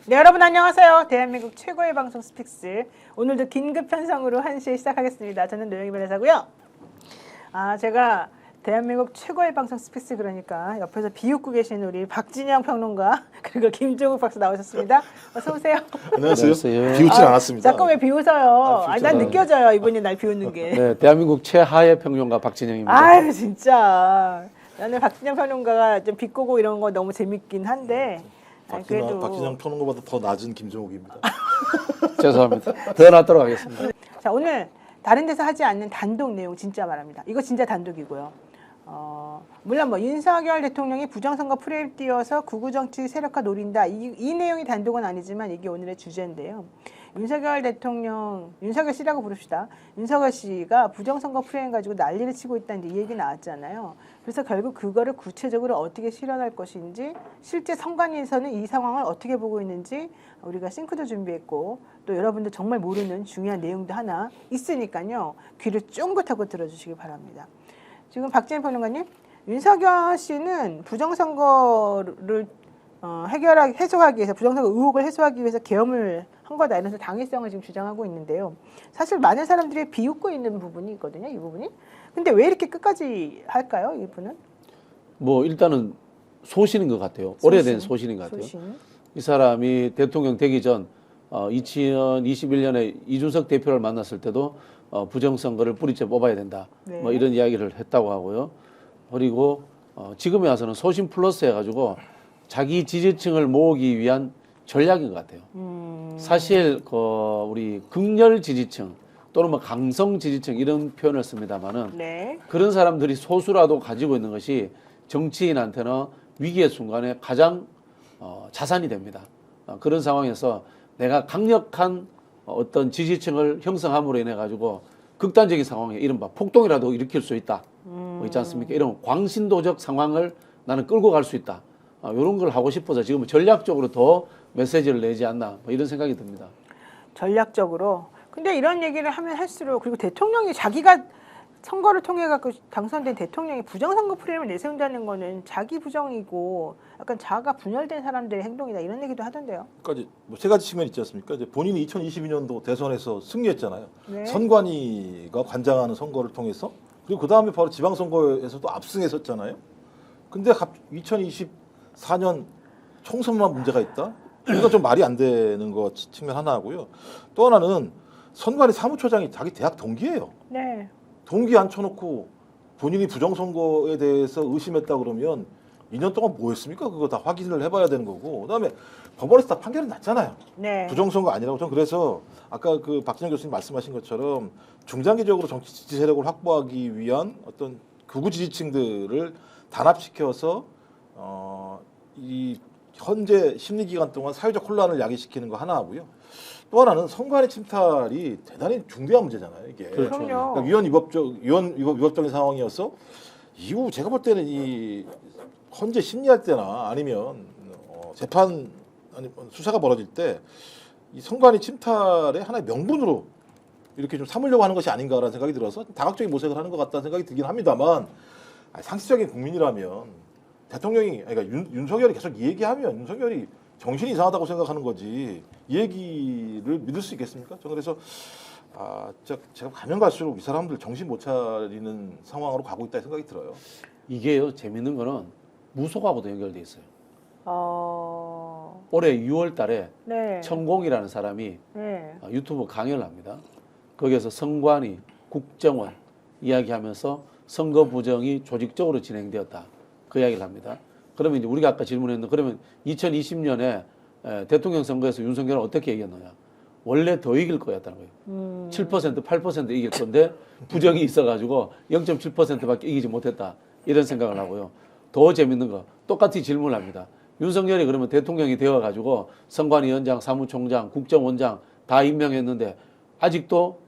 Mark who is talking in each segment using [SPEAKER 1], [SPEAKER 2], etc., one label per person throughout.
[SPEAKER 1] 네, 여러분 안녕하세요. 대한민국 최고의 방송 스픽스. 오늘도 긴급 편성으로 1시에 시작하겠습니다. 저는 노영희 변호사고요. 제가 대한민국 최고의 방송 스픽스 그러니까 옆에서 비웃고 계신 우리 박진영 평론가 그리고 김종욱 박사 나오셨습니다. 어서 오세요.
[SPEAKER 2] 안녕하세요. 비웃진 않았습니다.
[SPEAKER 1] 잠깐 왜 비웃어요? 난 느껴져요. 이분이 날 비웃는 게.
[SPEAKER 2] 네, 대한민국 최하의 평론가 박진영입니다.
[SPEAKER 1] 아유 진짜. 나는 박진영 평론가가 좀 비꼬고 이런 거 너무 재밌긴 한데 그래도
[SPEAKER 3] 박진영 평론가보다 더 낮은 김종욱입니다.
[SPEAKER 2] 죄송합니다. 더 낫도록 하겠습니다.
[SPEAKER 1] 자, 오늘 다른 데서 하지 않는 단독 내용 진짜 말합니다. 이거 진짜 단독이고요. 물론 뭐 윤석열 대통령이 부정선거 프레임 띄워서 구구정치 세력화 노린다. 이 내용이 단독은 아니지만 이게 오늘의 주제인데요. 윤석열 씨라고 부릅시다. 윤석열 씨가 부정선거 프레임 가지고 난리를 치고 있다는 이 얘기 나왔잖아요. 그래서 결국 그거를 구체적으로 어떻게 실현할 것인지, 실제 선관위에서는 이 상황을 어떻게 보고 있는지 우리가 싱크도 준비했고, 또 여러분들 정말 모르는 중요한 내용도 하나 있으니까요. 귀를 쫑긋하고 들어주시기 바랍니다. 지금 박진영 평론가님, 윤석열 씨는 부정선거를 해소하기 위해서, 부정선거 의혹을 해소하기 위해서 계엄을 한 거다 이런 당위성을 지금 주장하고 있는데요. 사실 많은 사람들이 비웃고 있는 부분이 있거든요. 이 부분이. 근데 왜 이렇게 끝까지 할까요? 이분은?
[SPEAKER 2] 뭐 일단은 소신인 것 같아요. 오래된 소신인 것 같아요. 이 사람이 대통령 되기 전 2021년에 이준석 대표를 만났을 때도 부정선거를 뿌리째 뽑아야 된다.
[SPEAKER 1] 네.
[SPEAKER 2] 뭐 이런 이야기를 했다고 하고요. 그리고 지금에 와서는 소신 플러스 해가지고 자기 지지층을 모으기 위한 전략인 것 같아요. 사실 우리 극렬 지지층 또는 뭐 강성 지지층 이런 표현을 씁니다만은
[SPEAKER 1] 네.
[SPEAKER 2] 그런 사람들이 소수라도 가지고 있는 것이 정치인한테는 위기의 순간에 가장 자산이 됩니다. 그런 상황에서 내가 강력한 어떤 지지층을 형성함으로 인해 가지고 극단적인 상황에 이른바 폭동이라도 일으킬 수 있다. 뭐 있지 않습니까? 이런 광신도적 상황을 나는 끌고 갈 수 있다. 이런 걸 하고 싶어서 지금 전략적으로 더 메시지를 내지 않나 뭐 이런 생각이 듭니다.
[SPEAKER 1] 전략적으로. 근데 이런 얘기를 하면 할수록, 그리고 대통령이 자기가 선거를 통해 갖고 당선된 대통령이 부정선거 프레임을 내세운다는 거는 자기 부정이고 약간 자아가 분열된 사람들의 행동이다 이런 얘기도 하던데요.
[SPEAKER 3] 그러니까 뭐 세 가지 측면이 있지 않습니까? 이제 본인이 2022년도 대선에서 승리했잖아요.
[SPEAKER 1] 네.
[SPEAKER 3] 선관위가 관장하는 선거를 통해서, 그리고 그 다음에 바로 지방선거에서도 압승했었잖아요. 근데 2024년 총선만 문제가 있다? 이건 좀 말이 안 되는 것 측면 하나 하고요. 또 하나는 선관위 사무처장이 자기 대학 동기예요.
[SPEAKER 1] 네.
[SPEAKER 3] 동기 앉혀놓고 본인이 부정선거에 대해서 의심했다 그러면 2년 동안 뭐 했습니까? 그거 다 확인을 해봐야 되는 거고, 그다음에 법원에서 다 판결은 났잖아요.
[SPEAKER 1] 네.
[SPEAKER 3] 부정선거 아니라고. 저는 그래서 아까 그 박진영 교수님 말씀하신 것처럼 중장기적으로 정치 지지 세력을 확보하기 위한 어떤 극우 지지층들을 단합시켜서 이 현재 심리 기간 동안 사회적 혼란을 야기시키는 거 하나 하고요. 또 하나는 선관위 침탈이 대단히 중대한 문제잖아요. 이게
[SPEAKER 1] 그럼요.
[SPEAKER 3] 그러니까 위헌 위법적인 상황이어서 이후 제가 볼 때는 이 헌재 심리할 때나 아니면 재판 아니 수사가 벌어질 때 이 선관위 침탈의 하나의 명분으로 이렇게 좀 삼으려고 하는 것이 아닌가라는 생각이 들어서 다각적인 모색을 하는 것 같다는 생각이 들긴 합니다만, 상식적인 국민이라면 대통령이, 그러니까 윤석열이 계속 이 얘기하면 윤석열이 정신이 이상하다고 생각하는 거지 이 얘기를 믿을 수 있겠습니까? 저는 그래서 제가 가면 갈수록 이 사람들 정신 못 차리는 상황으로 가고 있다 생각이 들어요.
[SPEAKER 2] 이게요, 재밌는 거는 무속하고도 연결돼 있어요.
[SPEAKER 1] 어...
[SPEAKER 2] 올해 6월 달에
[SPEAKER 1] 네.
[SPEAKER 2] 천공이라는 사람이
[SPEAKER 1] 네.
[SPEAKER 2] 유튜브 강연을 합니다. 거기에서 선관위, 국정원 이야기하면서 선거 부정이 조직적으로 진행되었다. 그 이야기를 합니다. 그러면 이제 우리가 아까 질문했는데, 그러면 2020년에 대통령 선거에서 윤석열은 어떻게 이겼느냐? 원래 더 이길 거였다는 거예요. 7%, 8% 이길 건데 부정이 있어가지고 0.7%밖에 이기지 못했다. 이런 생각을 하고요. 더 재밌는 거, 똑같이 질문을 합니다. 윤석열이 그러면 대통령이 되어가지고 선관위원장, 사무총장, 국정원장 다 임명했는데 아직도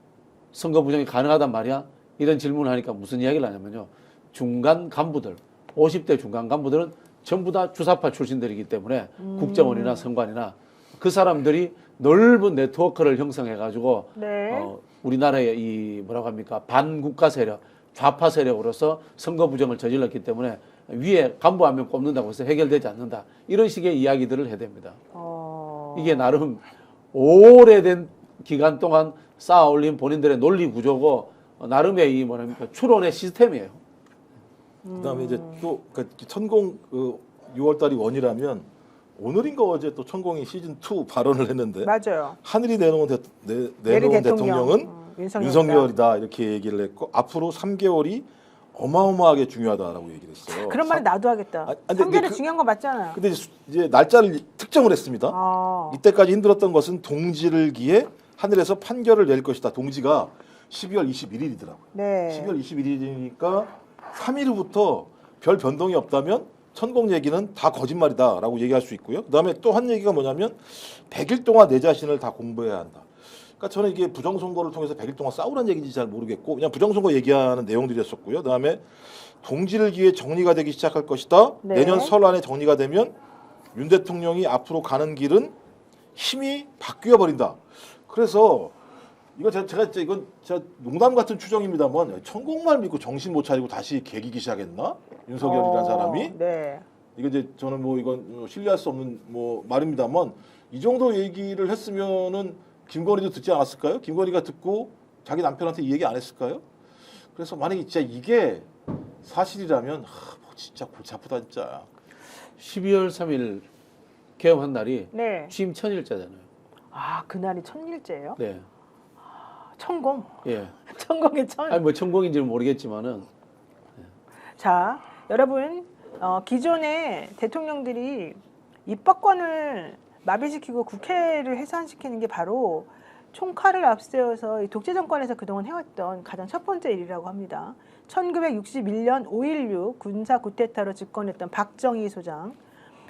[SPEAKER 2] 선거 부정이 가능하단 말이야? 이런 질문을 하니까 무슨 이야기를 하냐면요. 중간 간부들, 50대 중간 간부들은 전부 다 주사파 출신들이기 때문에 국정원이나 선관이나 그 사람들이 넓은 네트워크를 형성해가지고
[SPEAKER 1] 네.
[SPEAKER 2] 우리나라의 이 뭐라고 합니까? 반국가 세력, 좌파 세력으로서 선거 부정을 저질렀기 때문에 위에 간부 한 명 뽑는다고 해서 해결되지 않는다. 이런 식의 이야기들을 해야 됩니다. 이게 나름 오래된 기간 동안 쌓아 올린 본인들의 논리 구조고 나름의 이 뭐랍니까 추론의 시스템이에요.
[SPEAKER 3] 그다음에 이제 또 천공 6월달이 원이라면 오늘인가 어제 또 천공이 시즌 2 발언을 했는데
[SPEAKER 1] 맞아요.
[SPEAKER 3] 하늘이 내놓은
[SPEAKER 1] 내리
[SPEAKER 3] 대통령은 윤석열이다 이렇게 얘기를 했고 앞으로 3개월이 어마어마하게 중요하다라고 얘기를 했어요.
[SPEAKER 1] 그런 말 나도 하겠다.
[SPEAKER 3] 아, 근데
[SPEAKER 1] 3개월이 중요한 거 맞잖아요.
[SPEAKER 3] 근데 이제 날짜를 특정을 했습니다. 이때까지 힘들었던 것은 동지를 기해 하늘에서 판결을 낼 것이다. 동지가 12월 21일이더라고요.
[SPEAKER 1] 네.
[SPEAKER 3] 12월 21일이니까 3일 후부터 별 변동이 없다면 천공 얘기는 다 거짓말이다라고 얘기할 수 있고요. 그다음에 또 한 얘기가 뭐냐면 100일 동안 내 자신을 다 공부해야 한다. 그러니까 저는 이게 부정선거를 통해서 100일 동안 싸우라는 얘기인지 잘 모르겠고 그냥 부정선거 얘기하는 내용들이었었고요. 그다음에 동지를 기해 정리가 되기 시작할 것이다.
[SPEAKER 1] 네.
[SPEAKER 3] 내년 설 안에 정리가 되면 윤 대통령이 앞으로 가는 길은 힘이 바뀌어 버린다. 그래서 이거 이건 제가 농담 같은 추정입니다만 천공만 믿고 정신 못 차리고 다시 개기기 시작했나? 윤석열이라는 사람이
[SPEAKER 1] 네.
[SPEAKER 3] 이거 이제 저는 뭐 이건 신뢰할 수 없는 뭐 말입니다만 이 정도 얘기를 했으면은 김건희도 듣지 않았을까요? 김건희가 듣고 자기 남편한테 이 얘기 안 했을까요? 그래서 만약에 진짜 이게 사실이라면 뭐 진짜 골치 아프다 진짜.
[SPEAKER 2] 12월 3일 개엄한 날이
[SPEAKER 1] 네.
[SPEAKER 2] 취임 1000일째잖아요.
[SPEAKER 1] 아, 그날이 천일째예요?
[SPEAKER 2] 네.
[SPEAKER 1] 천공.
[SPEAKER 2] 예.
[SPEAKER 1] 천공의 천.
[SPEAKER 2] 아니 뭐 천공인지는 모르겠지만은
[SPEAKER 1] 자, 여러분, 기존의 대통령들이 입법권을 마비시키고 국회를 해산시키는 게 바로 총칼을 앞세워서 이 독재 정권에서 그동안 해왔던 가장 첫 번째 일이라고 합니다. 1961년 5.16 군사 쿠데타로 집권했던 박정희 소장.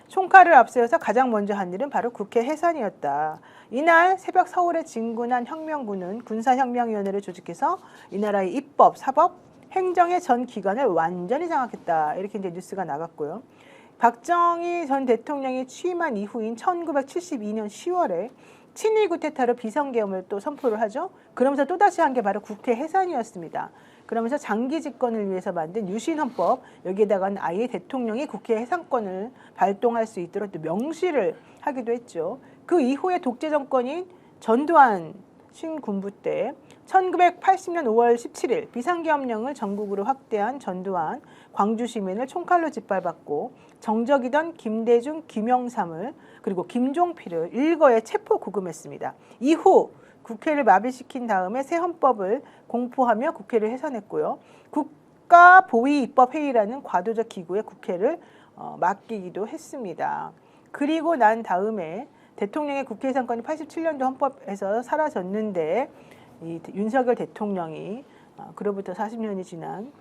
[SPEAKER 1] 총칼을 앞세워서 가장 먼저 한 일은 바로 국회 해산이었다. 이날 새벽 서울에 진군한 혁명군은 군사혁명위원회를 조직해서 이 나라의 입법, 사법, 행정의 전 기관을 완전히 장악했다. 이렇게 이제 뉴스가 나갔고요. 박정희 전 대통령이 취임한 이후인 1972년 10월에 친일 쿠데타로 비상계엄을 또 선포를 하죠. 그러면서 또다시 한 게 바로 국회 해산이었습니다. 그러면서 장기 집권을 위해서 만든 유신헌법, 여기에다가는 아예 대통령이 국회 해산권을 발동할 수 있도록 또 명시를 하기도 했죠. 그 이후에 독재 정권인 전두환 신군부 때 1980년 5월 17일 비상계엄령을 전국으로 확대한 전두환, 광주 시민을 총칼로 짓밟았고 정적이던 김대중, 김영삼을 그리고 김종필을 일거에 체포 구금했습니다. 이후 국회를 마비시킨 다음에 새 헌법을 공포하며 국회를 해산했고요. 국가보위입법회의라는 과도적 기구에 국회를 맡기기도 했습니다. 그리고 난 다음에 대통령의 국회 해산권이 87년도 헌법에서 사라졌는데 이 윤석열 대통령이 그로부터 40년이 지난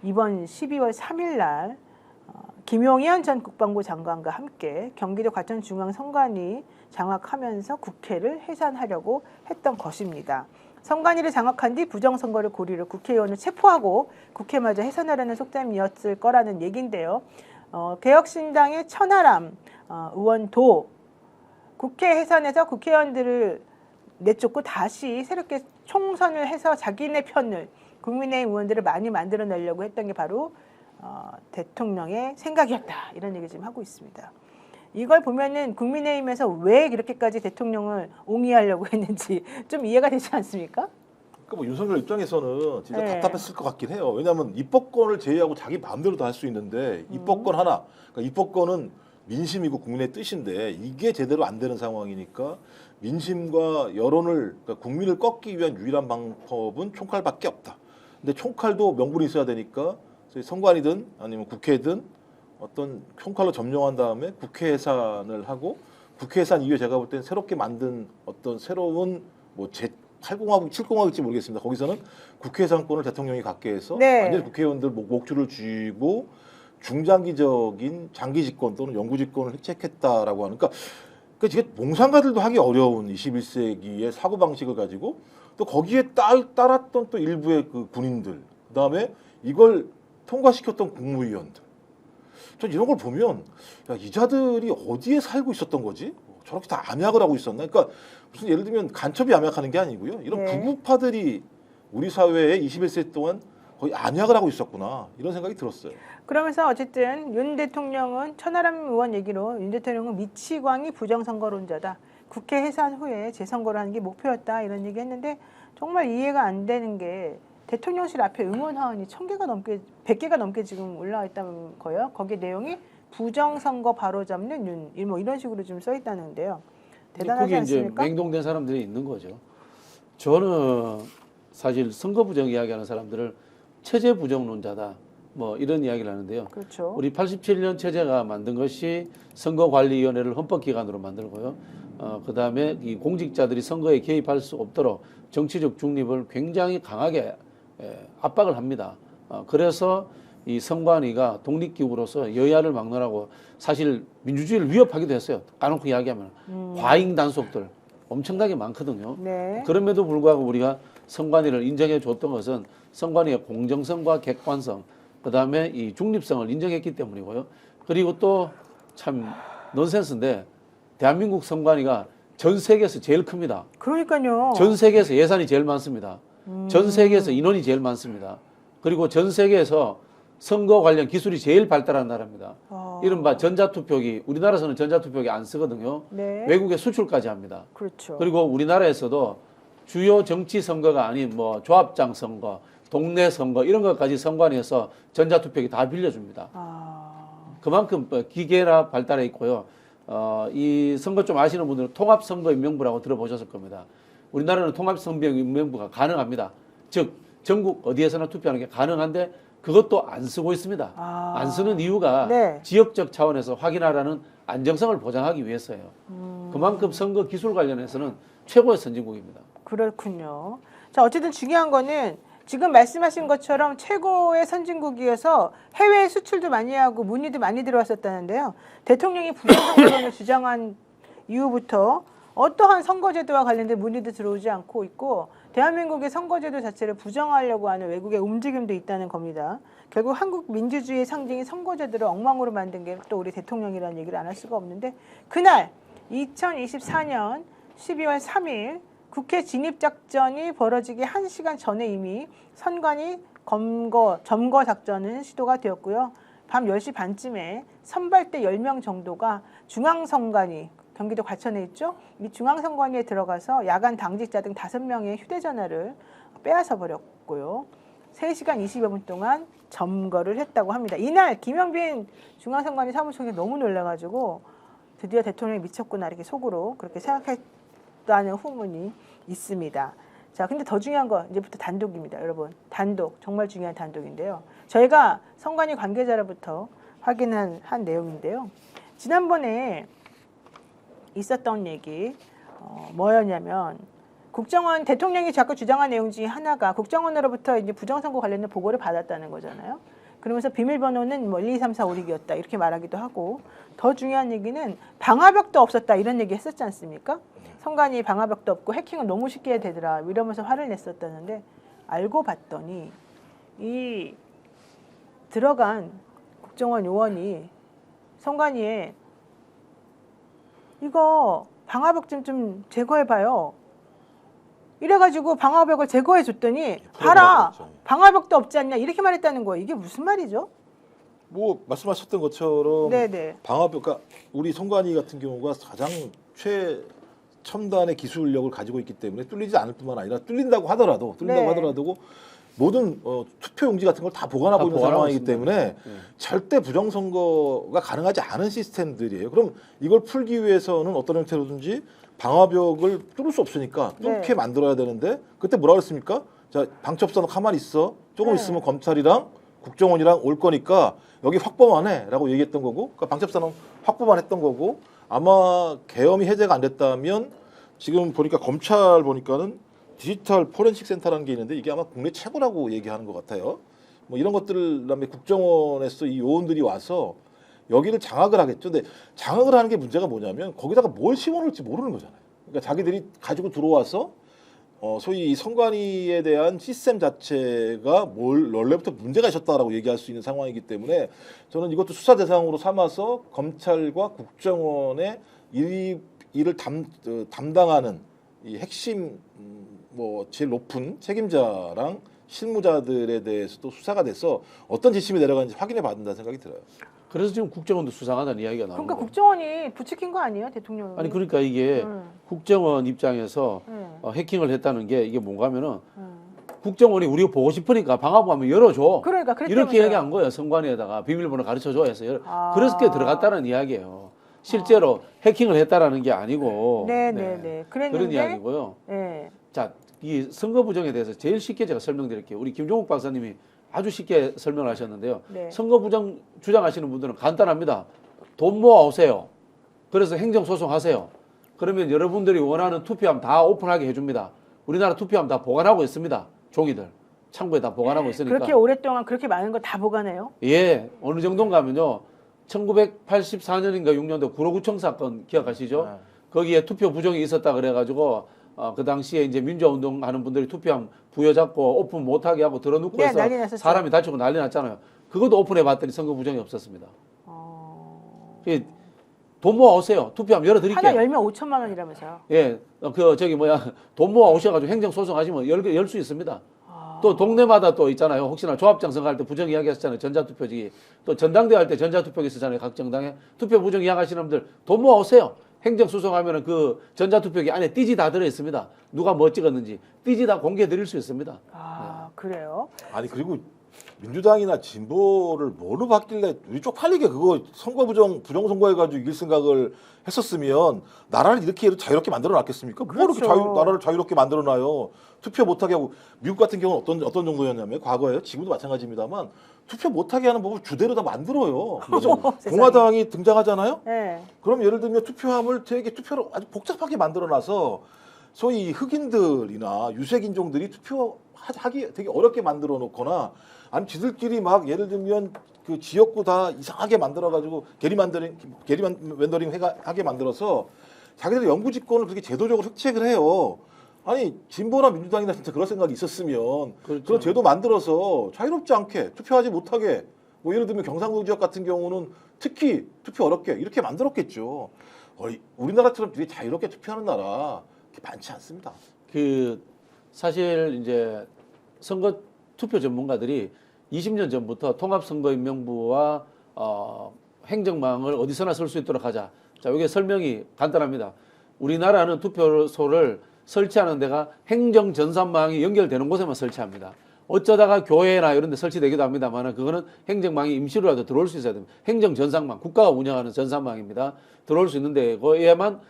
[SPEAKER 1] 이번 12월 3일 날 김용현 전 국방부 장관과 함께 경기도 과천중앙선관위 장악하면서 국회를 해산하려고 했던 것입니다. 선관위를 장악한 뒤 부정선거를 고리로 국회의원을 체포하고 국회마저 해산하려는 속셈이었을 거라는 얘기인데요. 개혁신당의 천하람 의원도 국회 해산에서 국회의원들을 내쫓고 다시 새롭게 총선을 해서 자기네 편을 국민의힘 의원들을 많이 만들어내려고 했던 게 바로 대통령의 생각이었다. 이런 얘기 지금 하고 있습니다. 이걸 보면은 국민의힘에서 왜 이렇게까지 대통령을 옹이하려고 했는지 좀 이해가 되지 않습니까?
[SPEAKER 3] 그러니까 뭐 윤석열 입장에서는 진짜
[SPEAKER 1] 네.
[SPEAKER 3] 답답했을 것 같긴 해요. 왜냐하면 입법권을 제외하고 자기 마음대로 다 할 수 있는데 입법권 하나, 그러니까 입법권은 민심이고 국민의 뜻인데 이게 제대로 안 되는 상황이니까 민심과 여론을 그러니까 국민을 꺾기 위한 유일한 방법은 총칼밖에 없다. 근데 총칼도 명분이 있어야 되니까 선관위든 아니면 국회든 어떤 총칼로 점령한 다음에 국회 해산을 하고 국회 해산 이후에 제가 볼 땐 새롭게 만든 어떤 새로운 뭐 제8공화국, 7공화국일지 모르겠습니다. 거기서는 국회 해산권을 대통령이 갖게 해서
[SPEAKER 1] 네.
[SPEAKER 3] 완전히 국회의원들 목줄을 쥐고 중장기적인 장기 집권 또는 영구 집권을 획책했다라고 하는 그러니까 이게 몽상가들도 하기 어려운 21세기의 사고 방식을 가지고 또 거기에 따랐던 또 일부의 그 군인들 그다음에 이걸 통과시켰던 국무위원들 전 이런 걸 보면 야, 이 자들이 어디에 살고 있었던 거지? 저렇게 다 암약을 하고 있었나? 그러니까 무슨 예를 들면 간첩이 암약하는 게 아니고요. 이런
[SPEAKER 1] 네.
[SPEAKER 3] 부부파들이 우리 사회에 21세기 동안 거의 안약을 하고 있었구나 이런 생각이 들었어요.
[SPEAKER 1] 그러면서 어쨌든 윤 대통령은 천하람 의원 얘기로 윤 대통령은 미치광이 부정선거론자다. 국회 해산 후에 재선거를 하는 게 목표였다 이런 얘기했는데 정말 이해가 안 되는 게 대통령실 앞에 응원 하원이 100개가 넘게 지금 올라와 있다는 거예요. 거기 내용이 부정선거 바로잡는 윤, 뭐 이런 식으로 좀 써 있다는데요. 대단하지
[SPEAKER 2] 그게 이제
[SPEAKER 1] 않습니까?
[SPEAKER 2] 맹동된 사람들이 있는 거죠. 저는 사실 선거 부정 이야기하는 사람들을 체제 부정론자다. 뭐 이런 이야기를 하는데요.
[SPEAKER 1] 그렇죠.
[SPEAKER 2] 우리 87년 체제가 만든 것이 선거관리위원회를 헌법기관으로 만들고요. 그다음에 이 공직자들이 선거에 개입할 수 없도록 정치적 중립을 굉장히 강하게 압박을 합니다. 그래서 이 선관위가 독립기구로서 여야를 막론하고 사실 민주주의를 위협하기도 했어요. 까놓고 이야기하면 과잉 단속들 엄청나게 많거든요.
[SPEAKER 1] 네.
[SPEAKER 2] 그럼에도 불구하고 우리가 선관위를 인정해 줬던 것은 선관위의 공정성과 객관성, 그다음에 이 중립성을 인정했기 때문이고요. 그리고 또 참 넌센스인데 대한민국 선관위가 전 세계에서 제일 큽니다.
[SPEAKER 1] 그러니까요.
[SPEAKER 2] 전 세계에서 예산이 제일 많습니다. 전 세계에서 인원이 제일 많습니다. 그리고 전 세계에서 선거 관련 기술이 제일 발달한 나라입니다. 이른바 전자투표기, 우리나라에서는 전자투표기 안 쓰거든요.
[SPEAKER 1] 네.
[SPEAKER 2] 외국에 수출까지 합니다.
[SPEAKER 1] 그렇죠.
[SPEAKER 2] 그리고 우리나라에서도 주요 정치 선거가 아닌 뭐 조합장 선거, 동네 선거 이런 것까지 선관위에서 전자투표기 다 빌려줍니다. 그만큼 기계라 발달해 있고요. 이 선거 좀 아시는 분들은 통합선거인명부라고 들어보셨을 겁니다. 우리나라는 통합선거인명부가 가능합니다. 즉 전국 어디에서나 투표하는 게 가능한데 그것도 안 쓰고 있습니다. 안 쓰는 이유가
[SPEAKER 1] 네.
[SPEAKER 2] 지역적 차원에서 확인하라는 안정성을 보장하기 위해서예요. 그만큼 선거 기술 관련해서는 최고의 선진국입니다.
[SPEAKER 1] 그렇군요. 자, 어쨌든 중요한 거는 지금 말씀하신 것처럼 최고의 선진국이어서 해외 수출도 많이 하고 문의도 많이 들어왔었다는데요. 대통령이 부정선거론을 주장한 이후부터 어떠한 선거제도와 관련된 문의도 들어오지 않고 있고 대한민국의 선거제도 자체를 부정하려고 하는 외국의 움직임도 있다는 겁니다. 결국 한국 민주주의의 상징인 선거제도를 엉망으로 만든 게 또 우리 대통령이라는 얘기를 안 할 수가 없는데 그날 2024년 12월 3일 국회 진입작전이 벌어지기 1시간 전에 이미 선관위 점거 작전은 시도가 되었고요. 밤 10시 반쯤에 선발대 10명 정도가 중앙선관위, 경기도 과천에 있죠. 이 중앙선관위에 들어가서 야간 당직자 등 5명의 휴대전화를 빼앗아 버렸고요. 3시간 20여 분 동안 점거를 했다고 합니다. 이날 김영빈 중앙선관위 사무총장이 너무 놀라가지고 드디어 대통령이 미쳤구나 이렇게 속으로 그렇게 생각했다는 후문이 있습니다. 자, 근데 더 중요한 거 이제부터 단독입니다, 여러분. 단독, 정말 중요한 단독인데요. 저희가 선관위 관계자로부터 확인한 내용인데요. 지난번에 있었던 얘기 뭐였냐면 국정원 대통령이 자꾸 주장한 내용 중에 하나가 국정원으로부터 이제 부정선거 관련된 보고를 받았다는 거잖아요. 그러면서 비밀번호는 뭐 1, 2, 3, 4, 5, 6이었다 이렇게 말하기도 하고 더 중요한 얘기는 방화벽도 없었다 이런 얘기 했었지 않습니까? 선관위 방화벽도 없고 해킹은 너무 쉽게 되더라 이러면서 화를 냈었다는데 알고 봤더니 이 들어간 국정원 요원이 선관위에 이거 방화벽 좀 제거해봐요. 이래가지고 방화벽을 제거해줬더니 봐라 방화벽도 없지 않냐 이렇게 말했다는 거예요. 이게 무슨 말이죠?
[SPEAKER 3] 뭐 말씀하셨던 것처럼
[SPEAKER 1] 네네.
[SPEAKER 3] 방화벽, 그러니까 우리 선관위 같은 경우가 가장 최첨단의 기술력을 가지고 있기 때문에 뚫리지 않을 뿐만 아니라 뚫린다고 하더라도 모든 투표 용지 같은 걸 다 보관하고 있는 상황이기
[SPEAKER 2] 있습니다.
[SPEAKER 3] 때문에 절대 부정선거가 가능하지 않은 시스템들이에요. 그럼 이걸 풀기 위해서는 어떤 형태로든지 방화벽을 뚫을 수 없으니까 뚫게 만들어야 되는데 그때 뭐라 그랬습니까? 자, 방첩선 가만히 있어. 조금 있으면 검찰이랑 국정원이랑 올 거니까 여기 확보만 해라고 얘기했던 거고, 그러니까 방첩선은 확보만 했던 거고, 아마 계엄이 해제가 안 됐다면 지금 보니까 검찰 보니까는 디지털 포렌식 센터라는 게 있는데 이게 아마 국내 최고라고 얘기하는 것 같아요. 뭐 이런 것들을 그다음에 국정원에서 이 요원들이 와서 여기를 장악을 하겠죠. 근데 장악을 하는 게 문제가 뭐냐면 거기다가 뭘 심어놓을지 모르는 거잖아요. 그러니까 자기들이 가지고 들어와서 소위 이 선관위에 대한 시스템 자체가 원래부터 문제가 있었다라고 얘기할 수 있는 상황이기 때문에 저는 이것도 수사 대상으로 삼아서 검찰과 국정원의 일을 담당하는 이 핵심 뭐 제일 높은 책임자랑 실무자들에 대해서도 수사가 돼서 어떤 지침이 내려가는지 확인해 받는다는 생각이 들어요.
[SPEAKER 2] 그래서 지금 국정원도 수상하다는 이야기가 나오는
[SPEAKER 1] 그러니까
[SPEAKER 2] 거예요.
[SPEAKER 1] 국정원이 부추긴 거 아니에요, 대통령이?
[SPEAKER 2] 아니 그러니까 이게 국정원 입장에서 해킹을 했다는 게 이게 뭔가 하면은 국정원이 우리가 보고 싶으니까 방화부 하면 열어줘.
[SPEAKER 1] 그러니까
[SPEAKER 2] 이렇게
[SPEAKER 1] 그랬다면서요.
[SPEAKER 2] 얘기한 거예요. 선관위에다가 비밀번호 가르쳐줘 해서
[SPEAKER 1] 아.
[SPEAKER 2] 그래서 게 들어갔다는 이야기예요. 실제로 해킹을 했다라는 게 아니고
[SPEAKER 1] 네네네. 그랬는데
[SPEAKER 2] 그런 이야기고요.
[SPEAKER 1] 네.
[SPEAKER 2] 자, 이 선거 부정에 대해서 제일 쉽게 제가 설명드릴게요. 우리 김종욱 박사님이 아주 쉽게 설명을 하셨는데요.
[SPEAKER 1] 네.
[SPEAKER 2] 선거 부정 주장하시는 분들은 간단합니다. 돈 모아 오세요. 그래서 행정소송하세요. 그러면 여러분들이 원하는 투표함 다 오픈하게 해줍니다. 우리나라 투표함 다 보관하고 있습니다. 종이들 창고에 다 보관하고 있으니까.
[SPEAKER 1] 그렇게 오랫동안 그렇게 많은 걸 다 보관해요?
[SPEAKER 2] 예, 어느 정도인가 하면요. 1984년인가 6년도 구로구청 사건 기억하시죠?
[SPEAKER 3] 네.
[SPEAKER 2] 거기에 투표 부정이 있었다 그래가지고 그 당시에 이제 민주화운동 하는 분들이 투표함 부여잡고 오픈 못하게 하고 들어놓고
[SPEAKER 1] 네,
[SPEAKER 2] 해서
[SPEAKER 1] 난리 났었죠.
[SPEAKER 2] 사람이 다치고 난리 났잖아요. 그것도 오픈해봤더니 선거 부정이 없었습니다. 예, 돈 모아 오세요. 투표함 열어드릴게요.
[SPEAKER 1] 하나 열면 5천만 원이라면서요?
[SPEAKER 2] 예, 돈 모아 오셔가지고 행정소송 하시면 열 수 있습니다. 또 동네마다 또 있잖아요. 혹시나 조합장 선거할 때 부정 이야기하셨잖아요. 전자투표지. 또 전당대회 할 때 전자투표기 있었잖아요. 각 정당에. 투표 부정 이야기하시는 분들 돈 모아 오세요. 행정소송하면은 그 전자투표기 안에 띠지 다 들어있습니다. 누가 뭐 찍었는지. 띠지 다 공개해 드릴 수 있습니다.
[SPEAKER 1] 그래요?
[SPEAKER 3] 아니 그리고 민주당이나 진보를 뭐로 받길래 우리 쪽팔리게 그거 선거 부정선거해가지고 이길 생각을 했었으면 나라를 이렇게 자유롭게 만들어 놨겠습니까? 뭐 이렇게
[SPEAKER 1] 그렇죠.
[SPEAKER 3] 나라를 자유롭게 만들어 놔요. 투표 못하게 하고 미국 같은 경우는 어떤 정도였냐면 과거에요. 지금도 마찬가지입니다만 투표 못하게 하는 법을 주대로 다 만들어요. 그래서
[SPEAKER 1] 세상에.
[SPEAKER 3] 공화당이 등장하잖아요.
[SPEAKER 1] 네.
[SPEAKER 3] 그럼 예를 들면 투표함을 되게 투표를 아주 복잡하게 만들어놔서 소위 흑인들이나 유색인종들이 투표하기 되게 어렵게 만들어 놓거나 아니 지들끼리 막 예를 들면 그 지역구 다 이상하게 만들어가지고 게리맨더링 하게 만들어서 자기들 영구집권을 그렇게 제도적으로 획책을 해요. 아니 진보나 민주당이나 진짜 그런 생각이 있었으면
[SPEAKER 2] 그렇죠.
[SPEAKER 3] 그런 제도 만들어서 자유롭지 않게 투표하지 못하게 뭐 예를 들면 경상도 지역 같은 경우는 특히 투표 어렵게 이렇게 만들었겠죠. 우리나라처럼 되게 자유롭게 투표하는 나라 그렇게 많지 않습니다.
[SPEAKER 2] 그 사실 이제 선거 투표 전문가들이 20년 전부터 통합선거인명부와 행정망을 어디서나 쓸 수 있도록 하자. 자, 이게 설명이 간단합니다. 우리나라는 투표소를 설치하는 데가 행정전산망이 연결되는 곳에만 설치합니다. 어쩌다가 교회나 이런 데 설치되기도 합니다만 그거는 행정망이 임시로라도 들어올 수 있어야 됩니다. 행정전산망, 국가가 운영하는 전산망입니다. 들어올 수 있는데 거기에만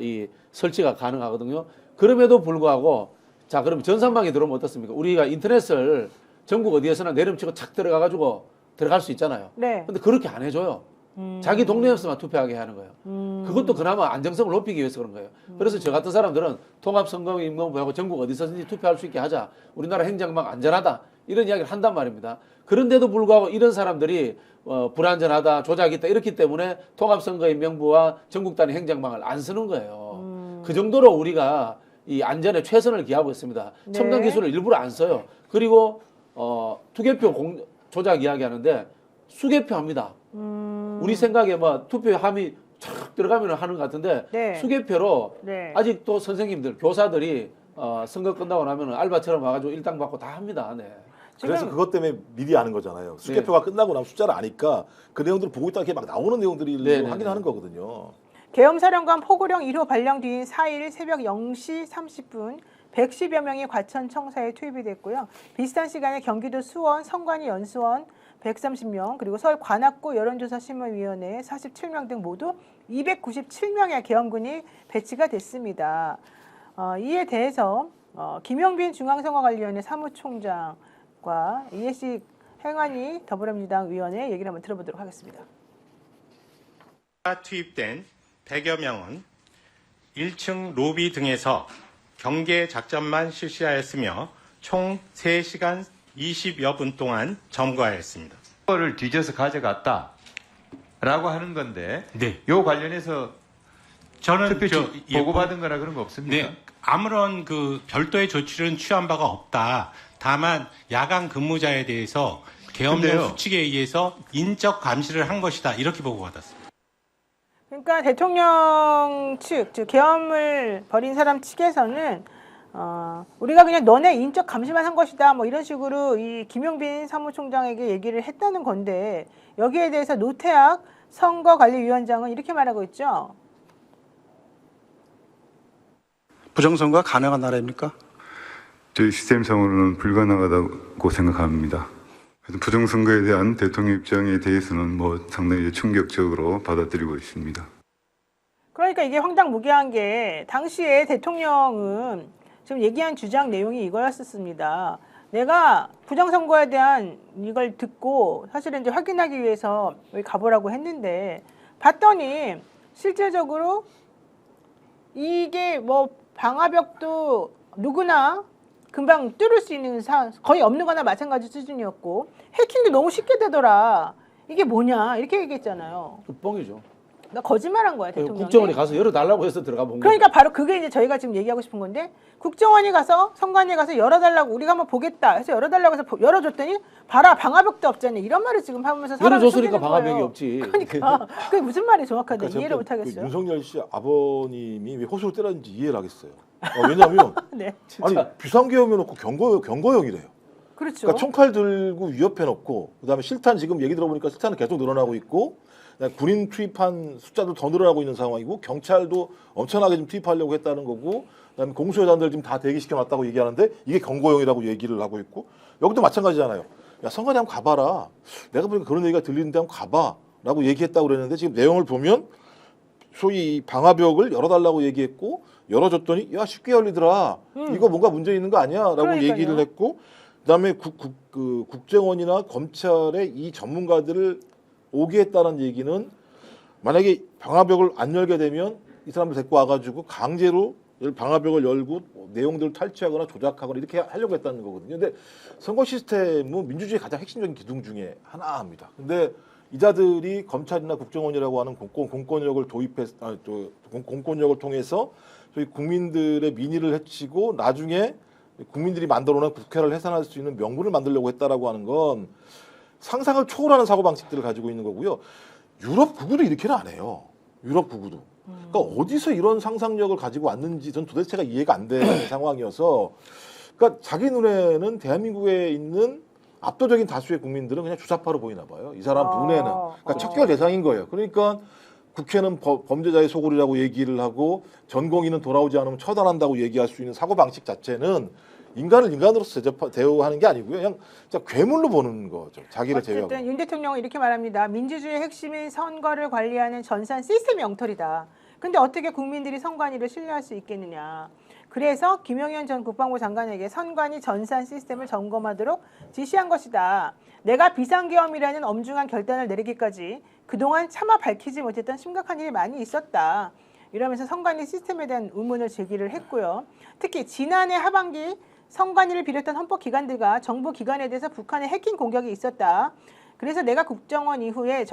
[SPEAKER 2] 이 설치가 가능하거든요. 그럼에도 불구하고 자, 그럼 전산망이 들어오면 어떻습니까? 우리가 인터넷을 전국 어디에서나 내림치고 착 들어가가지고 들어갈 수 있잖아요.
[SPEAKER 1] 네.
[SPEAKER 2] 근데 그렇게 안 해줘요. 자기 동네에서만 투표하게 하는 거예요. 그것도 그나마 안정성을 높이기 위해서 그런 거예요. 그래서 저 같은 사람들은 통합선거인명부하고 전국 어디서든지 투표할 수 있게 하자. 우리나라 행정망 안전하다. 이런 이야기를 한단 말입니다. 그런데도 불구하고 이런 사람들이 불안전하다, 조작이 있다 이렇기 때문에 통합선거인명부와 전국 단위 행정망을 안 쓰는 거예요. 그 정도로 우리가 이 안전에 최선을 기하고 있습니다.
[SPEAKER 1] 네.
[SPEAKER 2] 첨단 기술을 일부러 안 써요. 그리고 투개표 조작 이야기하는데 수개표 합니다. 우리 생각에 뭐 투표함이 촥 들어가면 하는 것 같은데
[SPEAKER 1] 네.
[SPEAKER 2] 수개표로
[SPEAKER 1] 네.
[SPEAKER 2] 아직도 선생님들, 교사들이 선거 끝나고 나면 알바처럼 와가지고 일당 받고 다 합니다. 네.
[SPEAKER 3] 그래서
[SPEAKER 1] 지금-
[SPEAKER 3] 그것 때문에 미리 아는 거잖아요. 수개표가 끝나고 나면 숫자를 아니까 그 내용들을 보고 있다 이렇게 막 나오는 내용들을
[SPEAKER 2] 네, 네,
[SPEAKER 3] 확인하는 거거든요.
[SPEAKER 1] 계엄사령관 포고령 1호 발령 뒤인 4일 새벽 0시 30분 110여 명이 과천 청사에 투입이 됐고요. 비슷한 시간에 경기도 수원, 성관이 연수원 130명, 그리고 서울 관악구 여론조사심의위원회 47명 등 모두 297명의 계엄군이 배치가 됐습니다. 이에 대해서 김영빈 중앙선거관리위원회 사무총장과 이해식 행안위 더불어민주당 위원회 얘기를 한번 들어보도록 하겠습니다.
[SPEAKER 4] 투입된 100여 명은 1층 로비 등에서 경계 작전만 실시하였으며 총 3시간 20여 분 동안 점거하였습니다.
[SPEAKER 5] 를 뒤져서 가져갔다라고 하는 건데
[SPEAKER 4] 네.
[SPEAKER 5] 요 관련해서
[SPEAKER 4] 저는
[SPEAKER 5] 보고받은 거나 그런 거 없습니까?
[SPEAKER 4] 네, 아무런 그 별도의 조치는 취한 바가 없다. 다만 야간 근무자에 대해서 계엄령
[SPEAKER 5] 근데요.
[SPEAKER 4] 수칙에 의해서 인적 감시를 한 것이다. 이렇게 보고받았습니다.
[SPEAKER 1] 그러니까 대통령 측, 즉 계엄을 벌인 사람 측에서는 우리가 그냥 너네 인적 감시만 한 것이다. 뭐 이런 식으로 이 김용빈 사무총장에게 얘기를 했다는 건데 여기에 대해서 노태학 선거관리위원장은 이렇게 말하고 있죠.
[SPEAKER 6] 부정선거가 가능한 나라입니까?
[SPEAKER 7] 저희 시스템상으로는 불가능하다고 생각합니다. 그래서 부정선거에 대한 대통령 입장에 대해서는 뭐 상당히 충격적으로 받아들이고 있습니다.
[SPEAKER 1] 그러니까 이게 황당무계한 게 당시에 대통령은 지금 얘기한 주장 내용이 이거였었습니다. 내가 부정선거에 대한 이걸 듣고 사실은 이제 확인하기 위해서 여기 가보라고 했는데 봤더니 실제적으로 이게 뭐 방화벽도 누구나 금방 뚫을 수 있는 거의 없는 거나 마찬가지 수준이었고 해킹도 너무 쉽게 되더라. 이게 뭐냐 이렇게 얘기했잖아요.
[SPEAKER 2] 뻥이죠.
[SPEAKER 1] 나 거짓말한 거야 대통령이.
[SPEAKER 2] 국정원이 가서 열어달라고 해서 들어가 본 거예요.
[SPEAKER 1] 그러니까 바로 그게 이제 저희가 지금 얘기하고 싶은 건데 국정원이 가서 선관위에 가서 열어달라고 우리가 한번 보겠다 해서 열어달라고 해서 열어줬더니 봐라 방화벽도 없잖아 이런 말을 지금 하면서 사람을
[SPEAKER 2] 열어줬으니까
[SPEAKER 1] 속이는
[SPEAKER 2] 방화벽이
[SPEAKER 1] 거예요.
[SPEAKER 2] 없지.
[SPEAKER 1] 그러니까 그게 무슨 말이 정확한데
[SPEAKER 3] 그러니까
[SPEAKER 1] 이해를
[SPEAKER 3] 제가
[SPEAKER 1] 못하겠어요.
[SPEAKER 3] 윤석열 씨 아버님이 왜 호수로 때렸는지 이해를 하겠어요. 왜냐하면
[SPEAKER 1] 네,
[SPEAKER 3] 아니 비상계엄해 놓고 경고형이래요.
[SPEAKER 1] 그렇죠.
[SPEAKER 3] 그러니까 총칼 들고 위협해 놓고 그다음에 실탄 지금 얘기 들어보니까 실탄은 계속 늘어나고 있고 군인 투입한 숫자도 더 늘어나고 있는 상황이고 경찰도 엄청나게 좀 투입하려고 했다는 거고 그다음에 공수여단들 지금 다 대기시켜 놨다고 얘기하는데 이게 경고형이라고 얘기를 하고 있고 여기도 마찬가지잖아요. 야 선관위 한번 가봐라. 내가 보니까 그런 얘기가 들리는데 한번 가봐라고 얘기했다고 그랬는데 지금 내용을 보면 소위 방화벽을 열어달라고 얘기했고 열어줬더니 야 쉽게 열리더라. 이거 뭔가 문제 있는 거 아니야?라고
[SPEAKER 1] 그러니까요.
[SPEAKER 3] 얘기를 했고 그다음에 국정원이나 검찰의 이 전문가들을 오게 했다는 얘기는 만약에 방화벽을 안 열게 되면 이 사람들 데리고 와가지고 강제로 방화벽을 열고 내용들을 탈취하거나 조작하거나 이렇게 하려고 했다는 거거든요. 근데 선거 시스템은 민주주의의 가장 핵심적인 기둥 중에 하나입니다. 근데 이자들이 검찰이나 국정원이라고 하는 공권력을 공권력을 통해서 저희 국민들의 민의를 해치고 나중에 국민들이 만들어놓은 국회를 해산할 수 있는 명분을 만들려고 했다라고 하는 건 상상을 초월하는 사고방식들을 가지고 있는 거고요. 유럽 극우도 이렇게는 안 해요. 유럽 극우도. 그러니까 어디서 이런 상상력을 가지고 왔는지 전 도대체가 이해가 안 되는 상황이어서 그러니까 자기 눈에는 대한민국에 있는 압도적인 다수의 국민들은 그냥 주사파로 보이나 봐요. 이 사람 눈에는. 그러니까 척결 대상인 거예요. 그러니까 국회는 범죄자의 소굴이라고 얘기를 하고 전공의는 돌아오지 않으면 처단한다고 얘기할 수 있는 사고방식 자체는 인간을 인간으로서 대우하는 게 아니고요. 그냥 진짜 괴물로 보는 거죠. 자기를 제외하고.
[SPEAKER 1] 어쨌든 윤 대통령은 이렇게 말합니다. 민주주의의 핵심인 선거를 관리하는 전산 시스템이 엉터리다. 근데 어떻게 국민들이 선관위를 신뢰할 수 있겠느냐. 그래서 김영현 전 국방부 장관에게 선관위 전산 시스템을 점검하도록 지시한 것이다. 내가 비상계엄이라는 엄중한 결단을 내리기까지 그동안 차마 밝히지 못했던 심각한 일이 많이 있었다. 이러면서 선관위 시스템에 대한 의문을 제기를 했고요. 특히 지난해 하반기 선관위를 비롯한 헌법기관들과 정부 기관에 대해서 북한의 해킹 공격이 있었다. 그래서 내가 국정원 이후에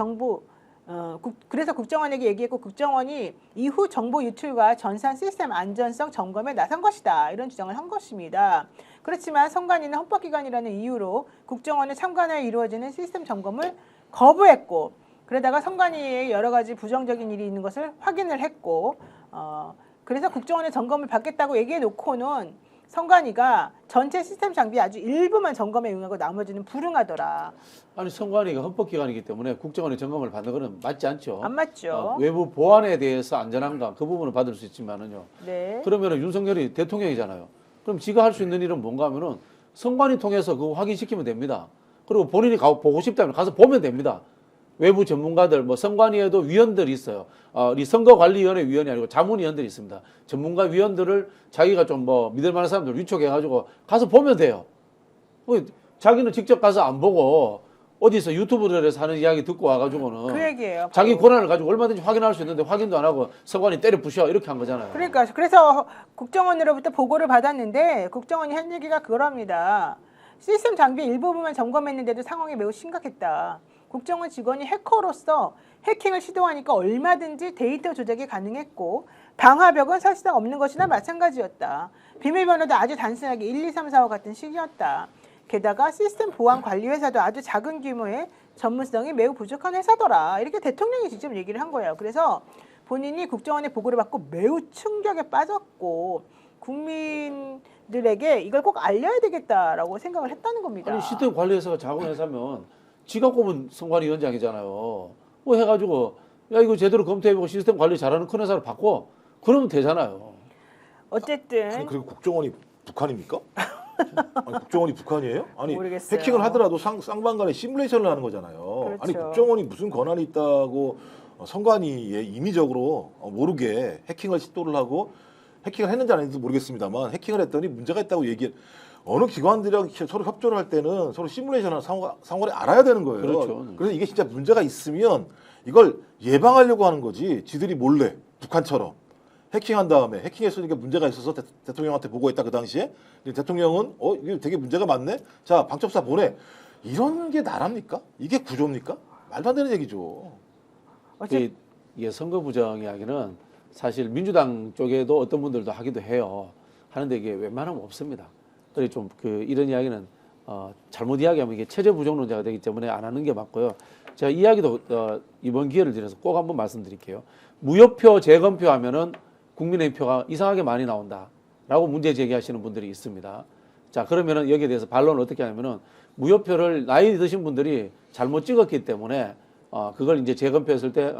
[SPEAKER 1] 그래서 국정원에게 얘기했고 국정원이 이후 정보 유출과 전산 시스템 안전성 점검에 나선 것이다. 이런 주장을 한 것입니다. 그렇지만 선관위는 헌법기관이라는 이유로 국정원의 참관하에 이루어지는 시스템 점검을 거부했고 그러다가 선관위에 여러 가지 부정적인 일이 있는 것을 확인을 했고 그래서 국정원의 점검을 받겠다고 얘기해 놓고는 선관위가 전체 시스템 장비 아주 일부만 점검에 응하고 나머지는 불응하더라.
[SPEAKER 2] 아니 선관위가 헌법기관이기 때문에 국정원의 점검을 받는 것은 맞지 않죠.
[SPEAKER 1] 안 맞죠.
[SPEAKER 2] 외부 보안에 대해서 안전한가 그 부분은 받을 수 있지만은요.
[SPEAKER 1] 네.
[SPEAKER 2] 그러면 윤석열이 대통령이잖아요. 그럼 지가 할 수 있는 일은 뭔가 하면은 선관위 통해서 그거 확인시키면 됩니다. 그리고 본인이 보고 싶다면 가서 보면 됩니다. 외부 전문가들, 뭐 선관위에도 위원들이 있어요. 이 선거관리위원회 위원이 아니고 자문위원들이 있습니다. 전문가 위원들을 자기가 좀 뭐 믿을 만한 사람들 위촉해가지고 가서 보면 돼요. 자기는 직접 가서 안 보고 어디서 유튜브들에서 하는 이야기 듣고 와가지고는
[SPEAKER 1] 그 얘기예요.
[SPEAKER 2] 자기 권한을 가지고 얼마든지 확인할 수 있는데 확인도 안 하고 선관위 때려 부셔 이렇게 한 거잖아요.
[SPEAKER 1] 그러니까 그래서 국정원으로부터 보고를 받았는데 국정원이 한 얘기가 그럽니다. 시스템 장비 일부분만 점검했는데도 상황이 매우 심각했다. 국정원 직원이 해커로서 해킹을 시도하니까 얼마든지 데이터 조작이 가능했고 방화벽은 사실상 없는 것이나 마찬가지였다. 비밀번호도 아주 단순하게 1, 2, 3, 4와 같은 식이었다. 게다가 시스템 보안 관리 회사도 아주 작은 규모의 전문성이 매우 부족한 회사더라. 이렇게 대통령이 직접 얘기를 한 거예요. 그래서 본인이 국정원의 보고를 받고 매우 충격에 빠졌고 국민들에게 이걸 꼭 알려야 되겠다라고 생각을 했다는 겁니다.
[SPEAKER 2] 아니 시스템 관리회사가 자금회사면 지가 꼽은 선관위원장이잖아요. 뭐 해가지고 야 이거 제대로 검토해보고 시스템 관리 잘하는 큰 회사를 바꿔 그러면 되잖아요.
[SPEAKER 1] 어쨌든
[SPEAKER 3] 아니, 그리고 국정원이 북한입니까? 아니, 국정원이 북한이에요? 아니
[SPEAKER 1] 모르겠어요.
[SPEAKER 3] 해킹을 하더라도 쌍방간에 시뮬레이션을 하는 거잖아요. 아니
[SPEAKER 1] 그렇죠.
[SPEAKER 3] 국정원이 무슨 권한이 있다고 선관위에 임의적으로 모르게 해킹을 시도를 하고 해킹을 했는지 안 했는지 모르겠습니다만 해킹을 했더니 문제가 있다고 어느 기관들이랑 서로 협조를 할 때는 서로 시뮬레이션을 상호간에 알아야 되는 거예요.
[SPEAKER 2] 그렇죠.
[SPEAKER 3] 그래서 이게 진짜 문제가 있으면 이걸 예방하려고 하는 거지. 지들이 몰래 북한처럼 해킹한 다음에 해킹했으니까 문제가 있어서 대통령한테 보고했다 그 당시에. 근데 대통령은 이게 되게 문제가 많네. 자 방첩사 보내. 이런 게 나랍니까? 이게 구조입니까? 말도 안 되는 얘기죠.
[SPEAKER 2] 이게 선거 부정 이야기는 사실 민주당 쪽에도 어떤 분들도 하기도 해요. 하는데 이게 웬만하면 없습니다. 그래서 좀 이런 이야기는 잘못 이야기하면 이게 체제 부정론자가 되기 때문에 안 하는 게 맞고요. 제가 이야기도 이번 기회를 들여서 꼭 한번 말씀드릴게요. 무효표 재검표 하면은 국민의힘 표가 이상하게 많이 나온다라고 문제 제기하시는 분들이 있습니다. 자 그러면은 여기에 대해서 반론을 어떻게 하냐면은 무효표를 나이 드신 분들이 잘못 찍었기 때문에 그걸 이제 재검표했을 때